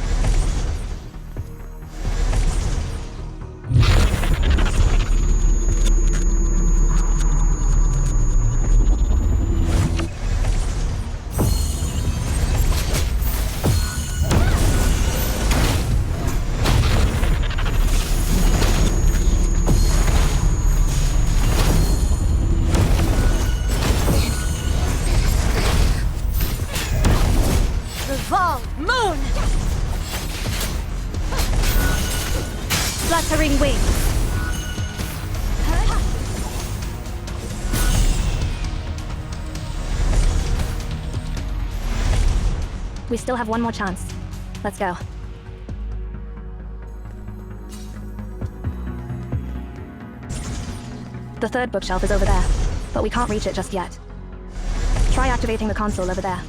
Moon! Fluttering wings. We still have one more chance. Let's go. The third bookshelf is over there, but we can't reach it just yet. Try activating the console over there.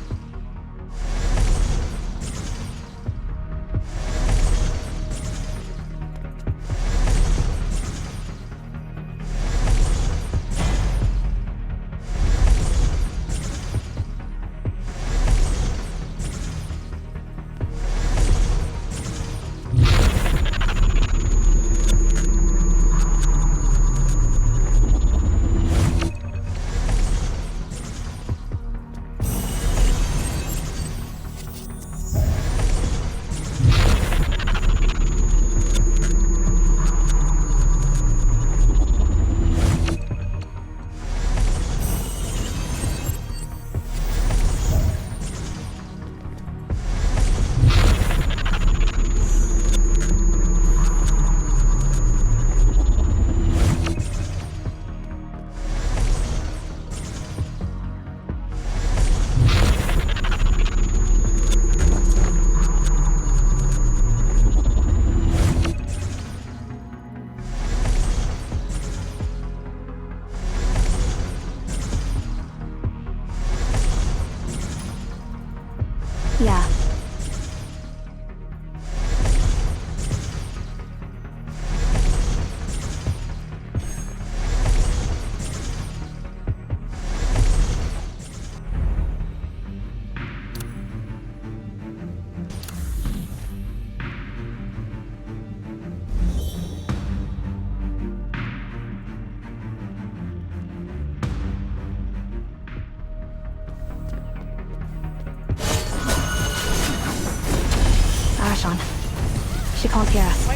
Arashon. She can't hear us.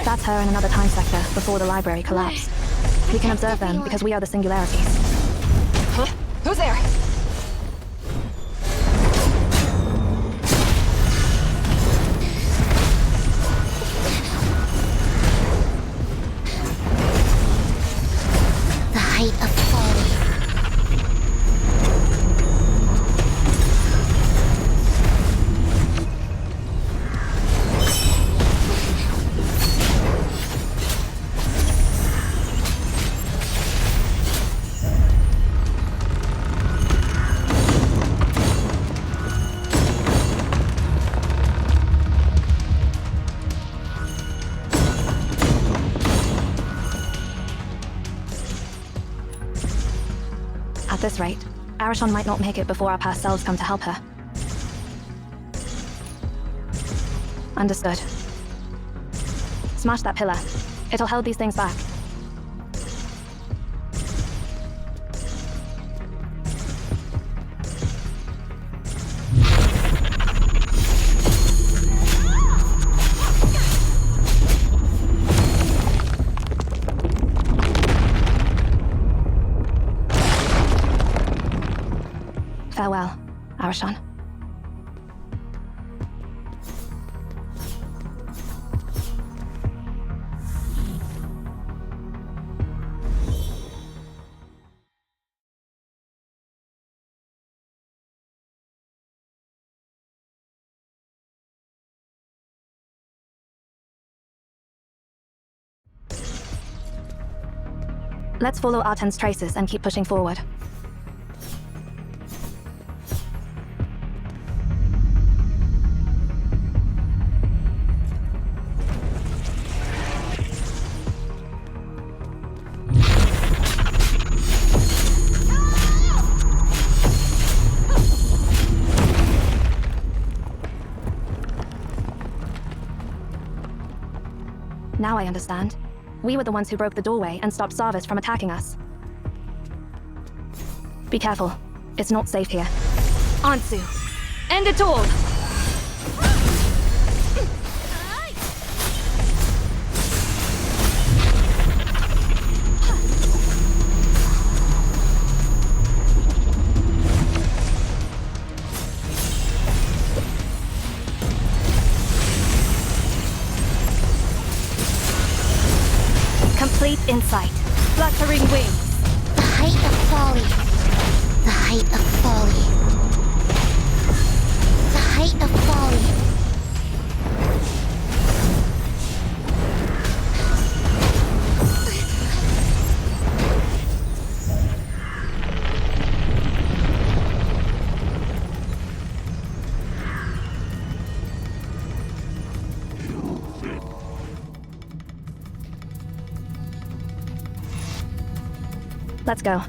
That's her in another time sector before the library collapsed. We can observe them because we are the singularities. Huh? Who's there? The height of folly. At this rate, Arashon might not make it before our past selves come to help her. Understood. Smash that pillar. It'll hold these things back. Farewell, Arashon. Let's follow Arten's traces and keep pushing forward. Now I understand. We were the ones who broke the doorway and stopped Sarvis from attacking us. Be careful. It's not safe here. Ansu, end it all! Complete insight. Fluttering wings. The height of folly. The height of folly. The height of folly. Let's go.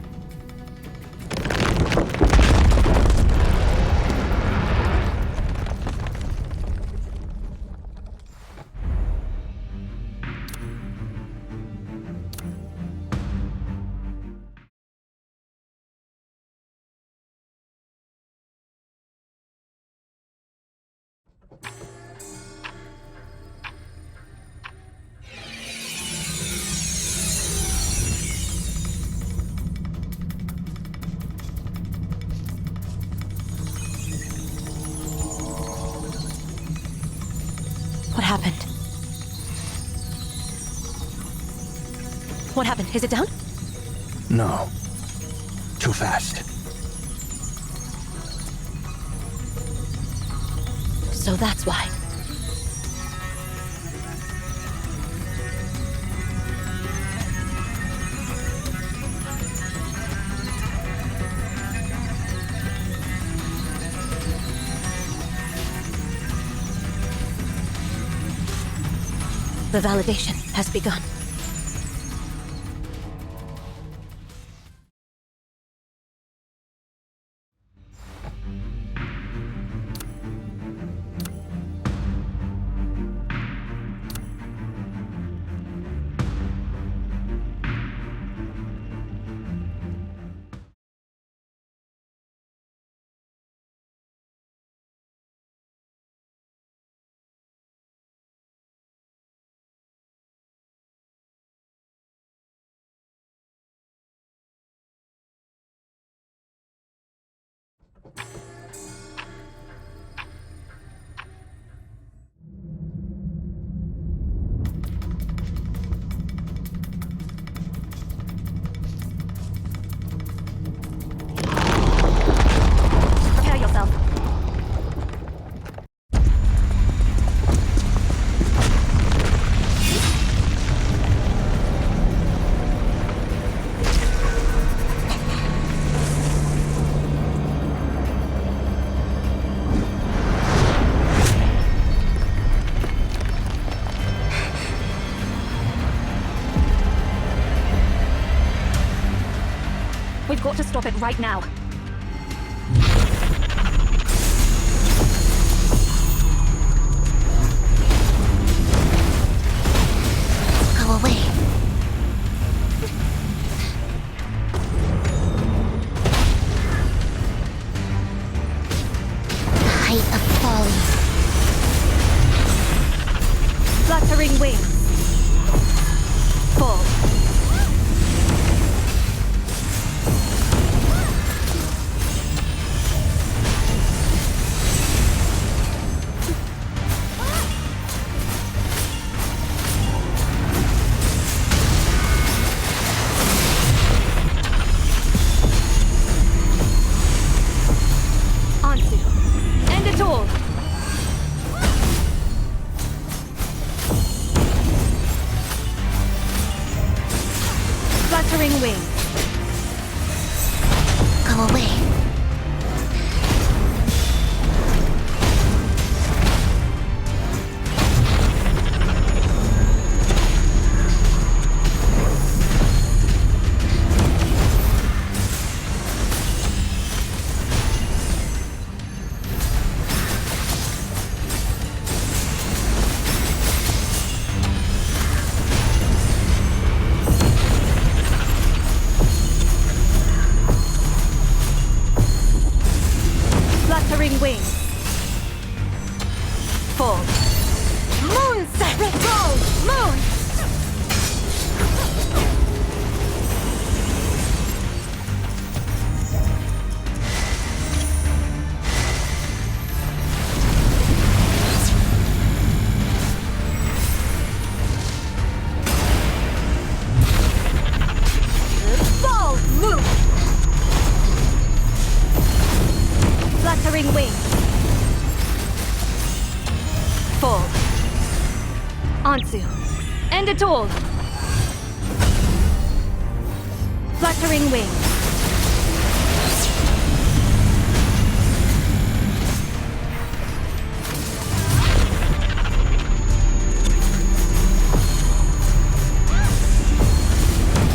What happened? What happened? Is it down? No. Too fast. So that's why. The validation has begun. We've got to stop it right now. Go away. The height of folly. Fluttering wings. Fall. Anzu. End it all. Fluttering wings. Go away. Fluttering wings. Fall. Moon Sacred Roll! Moon! Fall! Move! Fluttering wings. Fall. Anzu. End it all. Fluttering wings.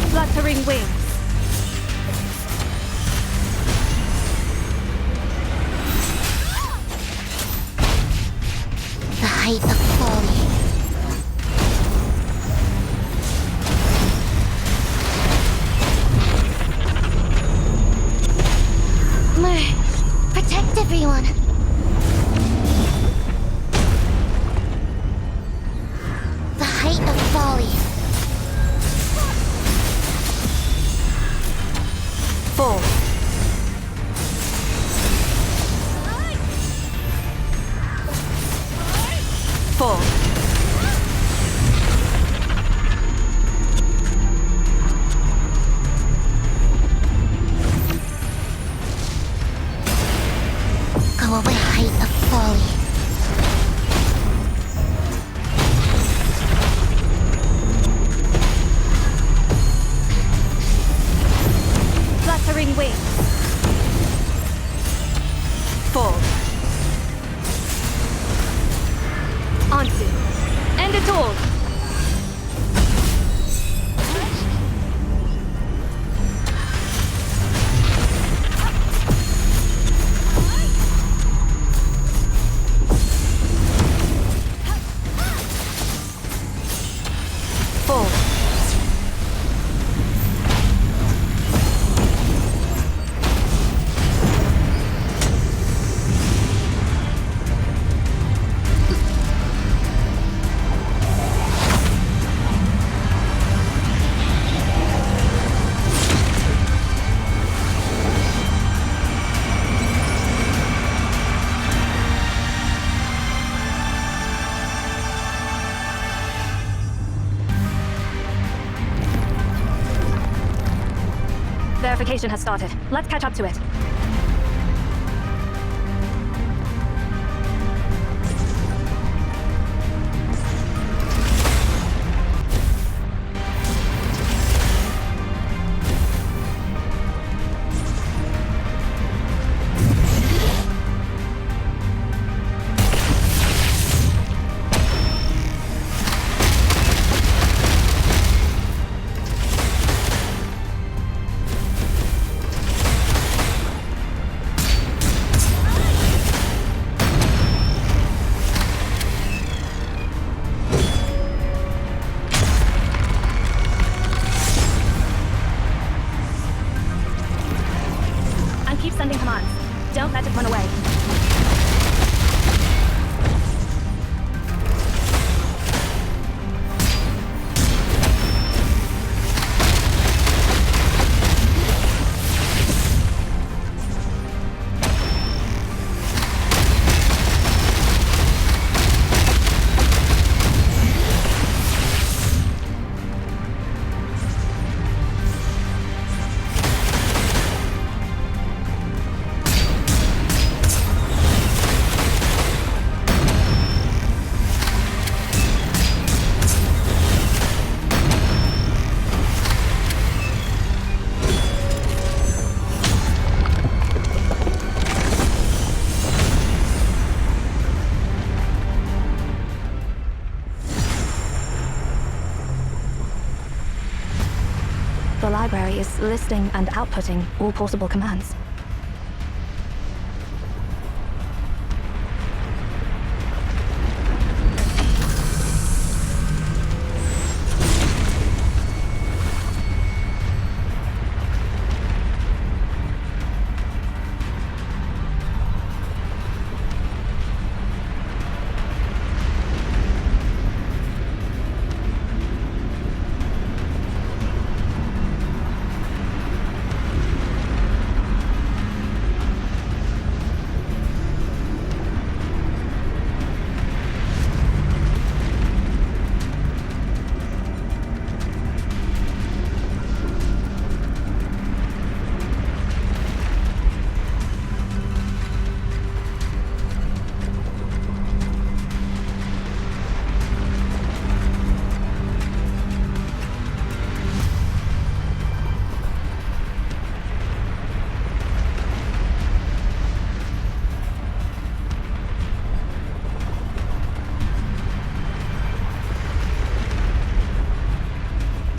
Fluttering wings. The height of folly. Protect everyone. The height of folly. Fall. Fall. Go away, height of folly. Fluttering wings. Fall. Anzu. End it all. Fall. Verification has started. Let's catch up to it. library is listing and outputting all possible commands.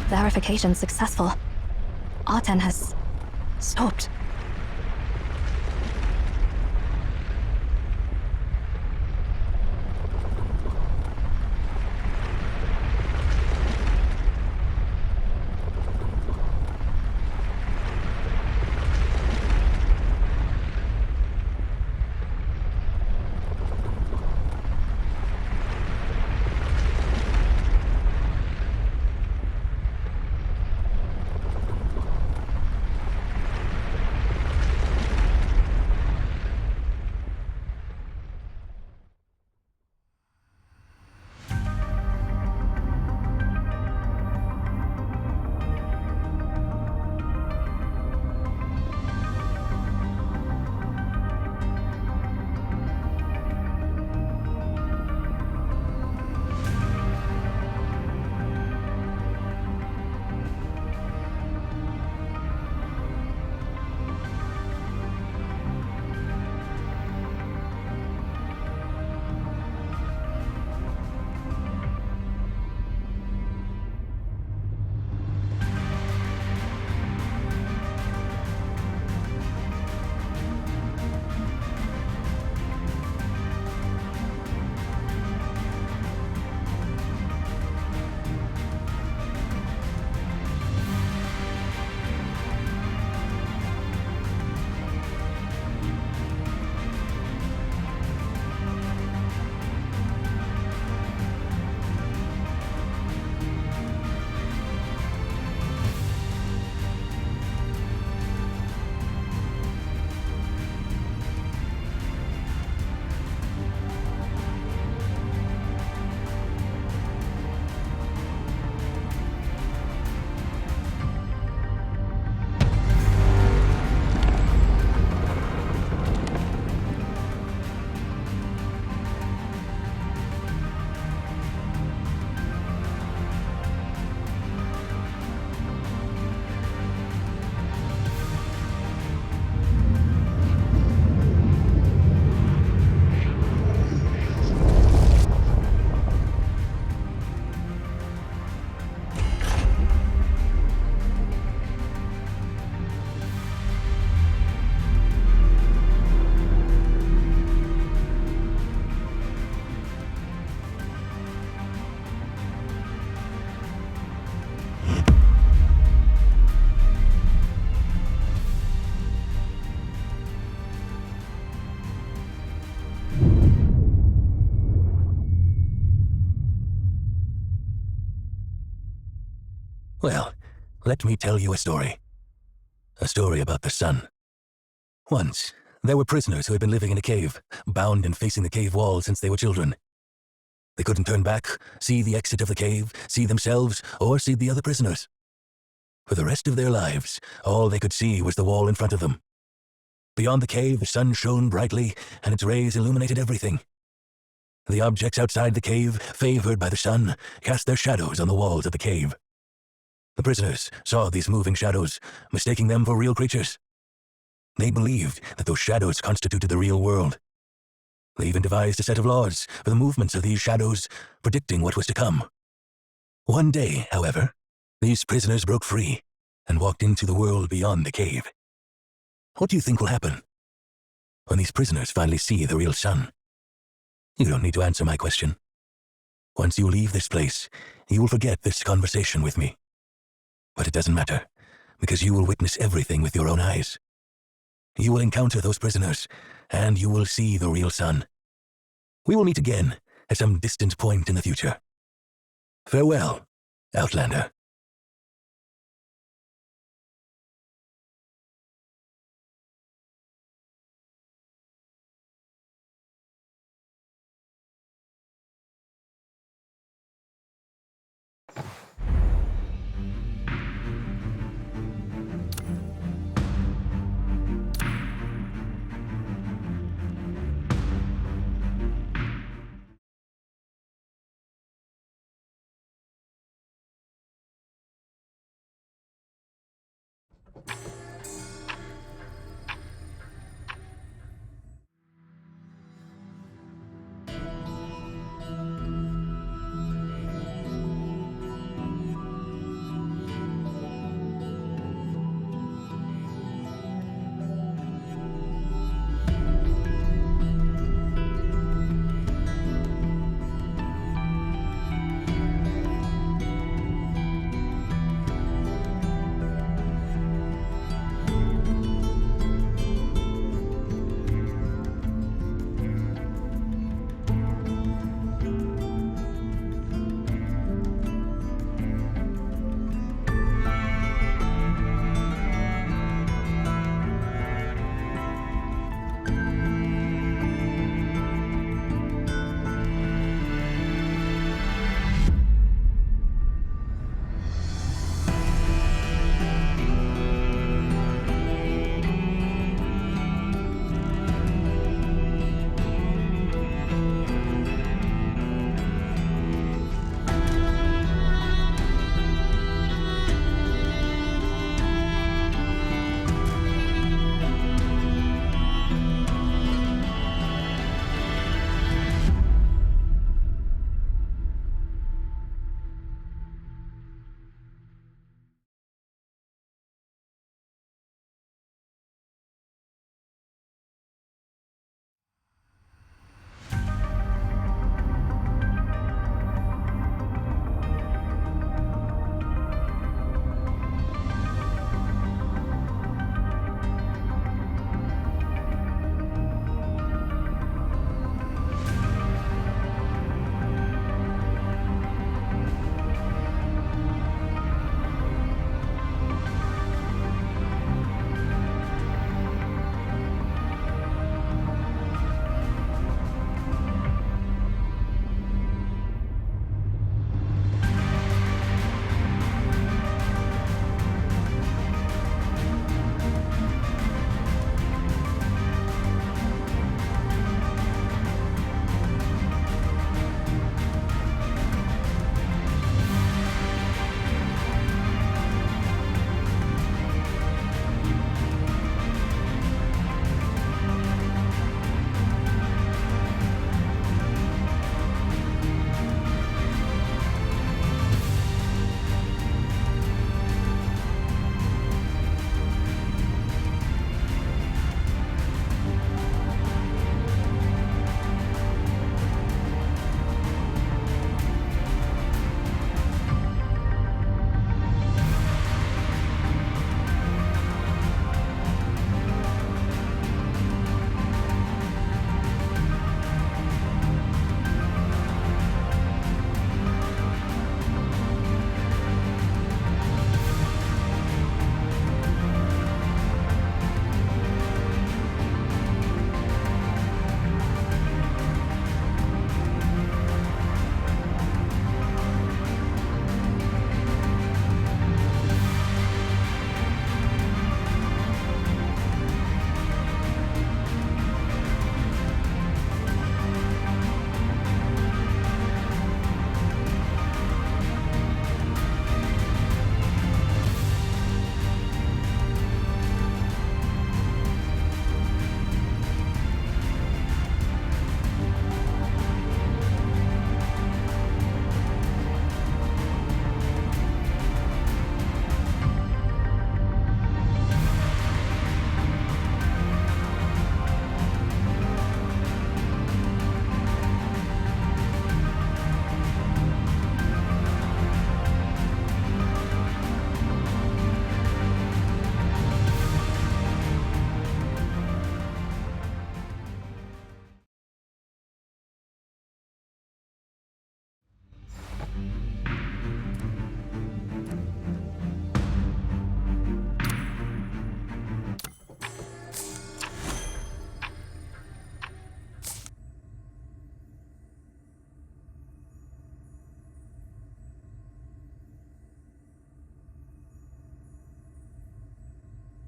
Verification successful. Arten has stopped. Well, let me tell you a story. A story about the sun. Once, there were prisoners who had been living in a cave, bound and facing the cave wall since they were children. They couldn't turn back, see the exit of the cave, see themselves, or see the other prisoners. For the rest of their lives, all they could see was the wall in front of them. Beyond the cave, the sun shone brightly, and its rays illuminated everything. The objects outside the cave, favored by the sun, cast their shadows on the walls of the cave. The prisoners saw these moving shadows, mistaking them for real creatures. They believed that those shadows constituted the real world. They even devised a set of laws for the movements of these shadows, predicting what was to come. One day, however, these prisoners broke free. and walked into the world beyond the cave. What do you think will happen when these prisoners finally see the real sun? You don't need to answer my question. Once you leave this place, you will forget this conversation with me. But it doesn't matter, because you will witness everything with your own eyes. You will encounter those prisoners, and you will see the real sun. We will meet again at some distant point in the future. Farewell, Outlander.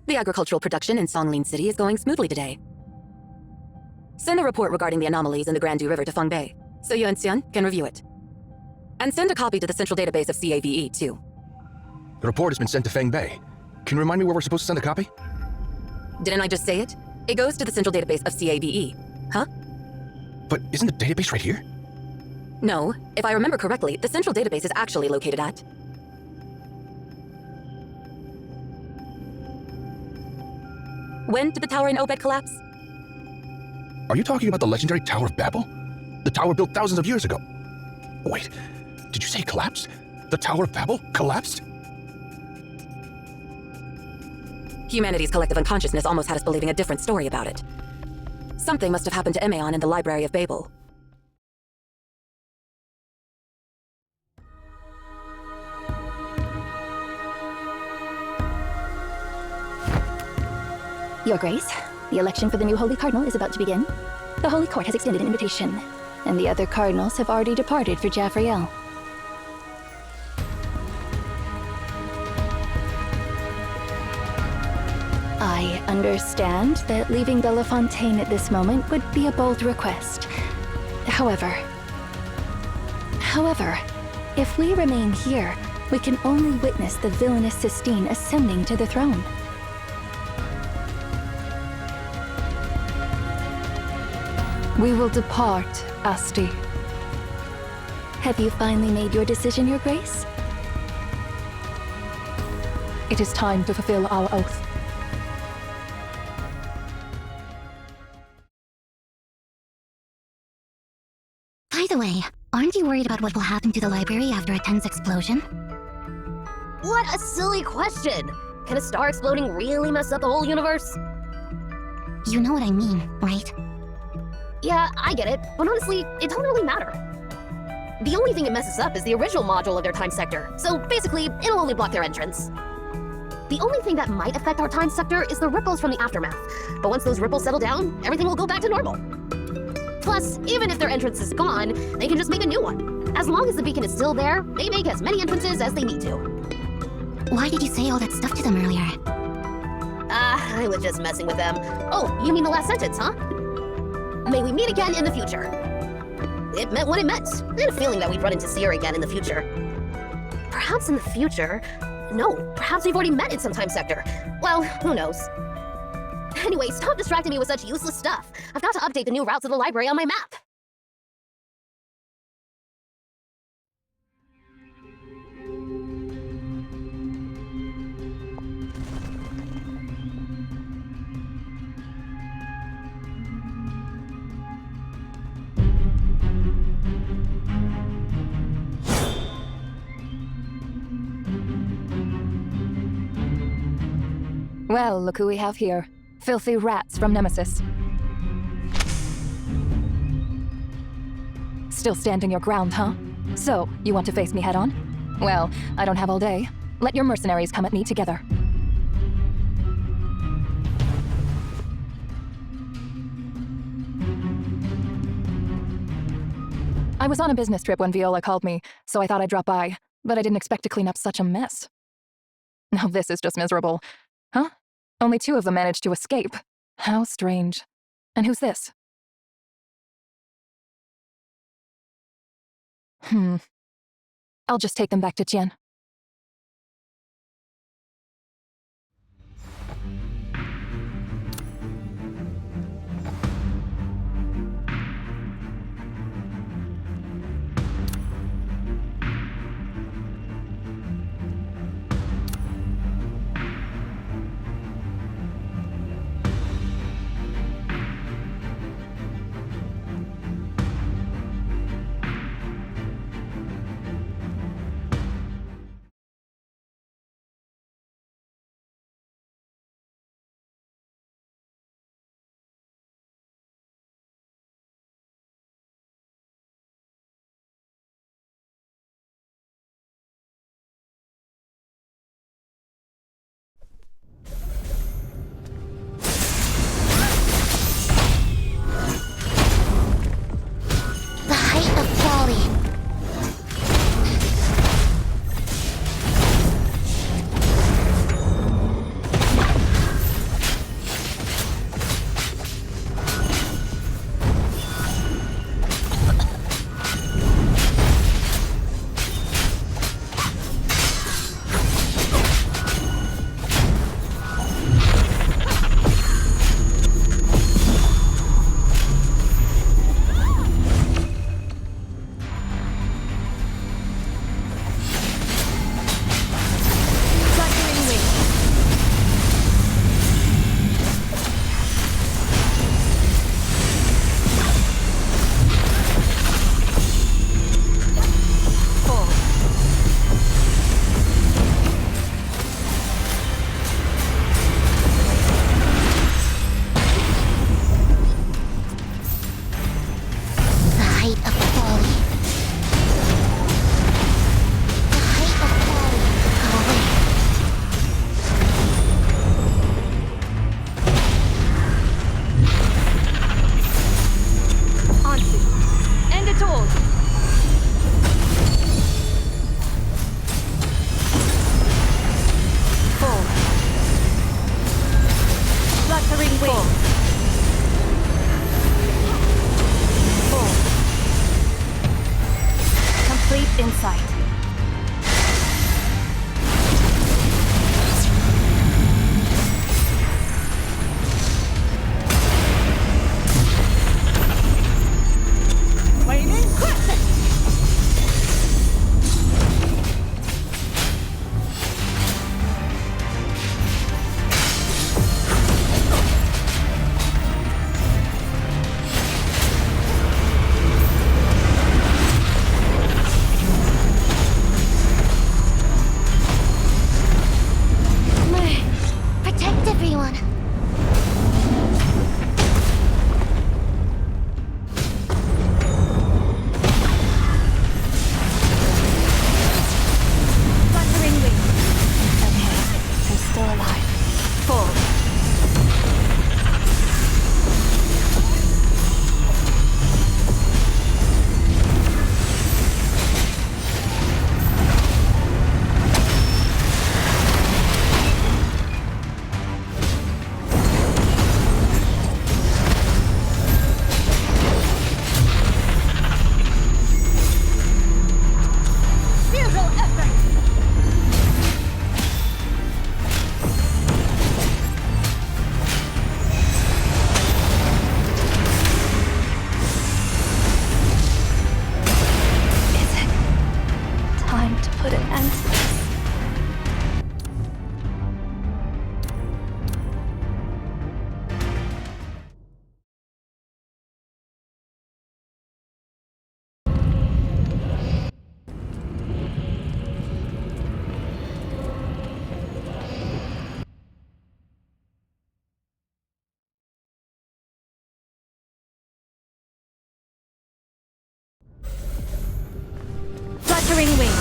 The agricultural production in Songlin City is going smoothly today. Send a report regarding the anomalies in the Grandu River to Feng Bei, so you and Xian can review it. And send a copy to the central database of CAVE, too. The report has been sent to Feng Bei. Can you remind me where we're supposed to send a copy? Didn't I just say it? It goes to the central database of CAVE. Huh? But isn't the database right here? No, if I remember correctly, the central database is actually located at... When did the tower in Obed collapse? Are you talking about the legendary Tower of Babel? The tower built thousands of years ago. Wait, did you say collapsed? The Tower of Babel collapsed? Humanity's collective unconsciousness almost had us believing a different story about it. Something must have happened to Emeon in the Library of Babel. Your Grace, the election for the new Holy Cardinal is about to begin. The Holy Court has extended an invitation, and the other cardinals have already departed for Jafriel. I understand that leaving Bellefontaine at this moment would be a bold request. However, if we remain here, we can only witness the villainous Sistine ascending to the throne. We will depart, Asti. Have you finally made your decision, Your Grace? It is time to fulfill our oath. By the way, aren't you worried about what will happen to the library after a tense explosion? What a silly question! Can a star exploding really mess up the whole universe? You know what I mean, right? Yeah, I get it, but honestly, it don't really matter. The only thing it messes up is the original module of their time sector, so basically, it'll only block their entrance. The only thing that might affect our time sector is the ripples from the aftermath, but once those ripples settle down, everything will go back to normal. Plus, even if their entrance is gone, they can just make a new one. As long as the beacon is still there, they make as many entrances as they need to. Why did you say all that stuff to them earlier? I was just messing with them. Oh, you mean the last sentence, huh? May we meet again in the future. It meant what it meant. I had a feeling that we'd run into Seer again in the future. Perhaps in the future? No, perhaps we've already met in some time sector. Well, who knows? Anyway, stop distracting me with such useless stuff. I've got to update the new routes of the library on my map. Well, look who we have here. Filthy rats from Nemesis. Still standing your ground, huh? So, you want to face me head-on? Well, I don't have all day. Let your mercenaries come at me together. I was on a business trip when Viola called me, so I thought I'd drop by, but I didn't expect to clean up such a mess. Now this is just miserable. Huh? Only 2 of them managed to escape. How strange. And who's this? I'll just take them back to Jian. insight. Waning Crescent! Protect everyone. Fluttering wing. Okay, I'm still alive. Fall. Futile effort! Is it time to put an end to this? Fluttering wing.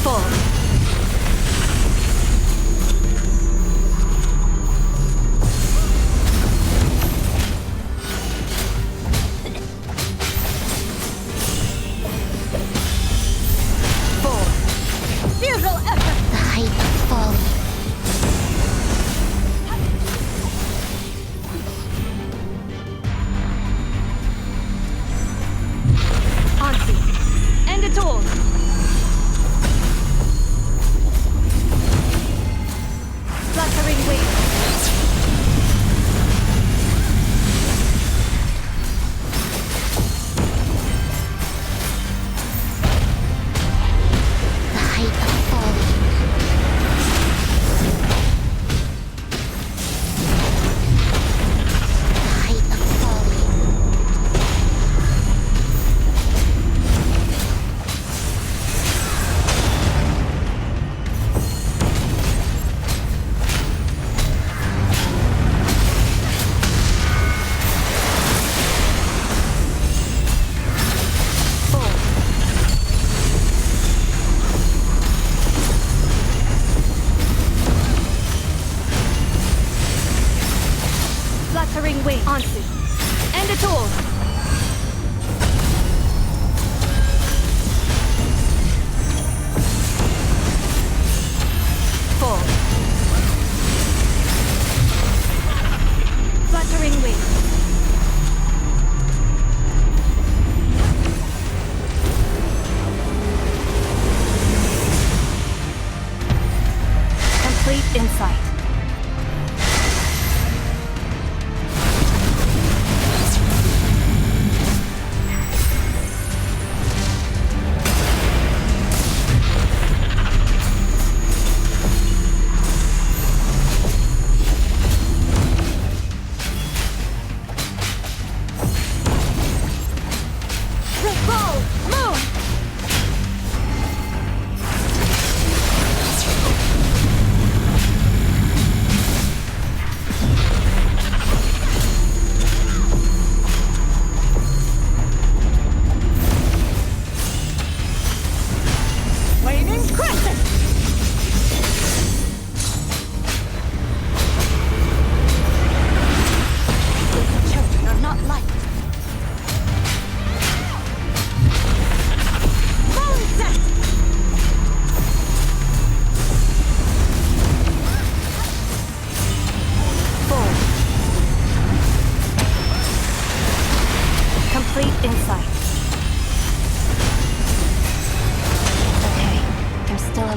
Fall. Futile effort! The height of folly. Auntie. End it all. Fluttering wing. The height of folly. The height of folly. Fluttering wing. Auntie. End it all. Fall. Fluttering wing. Complete insight. Revolve! Move!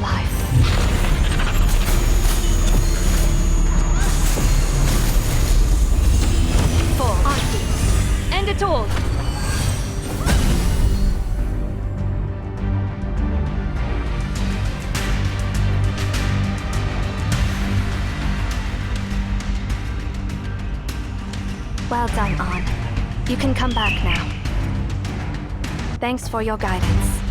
alive. Four. Auntie. End it all. Well done, Ann. You can come back now. Thanks for your guidance.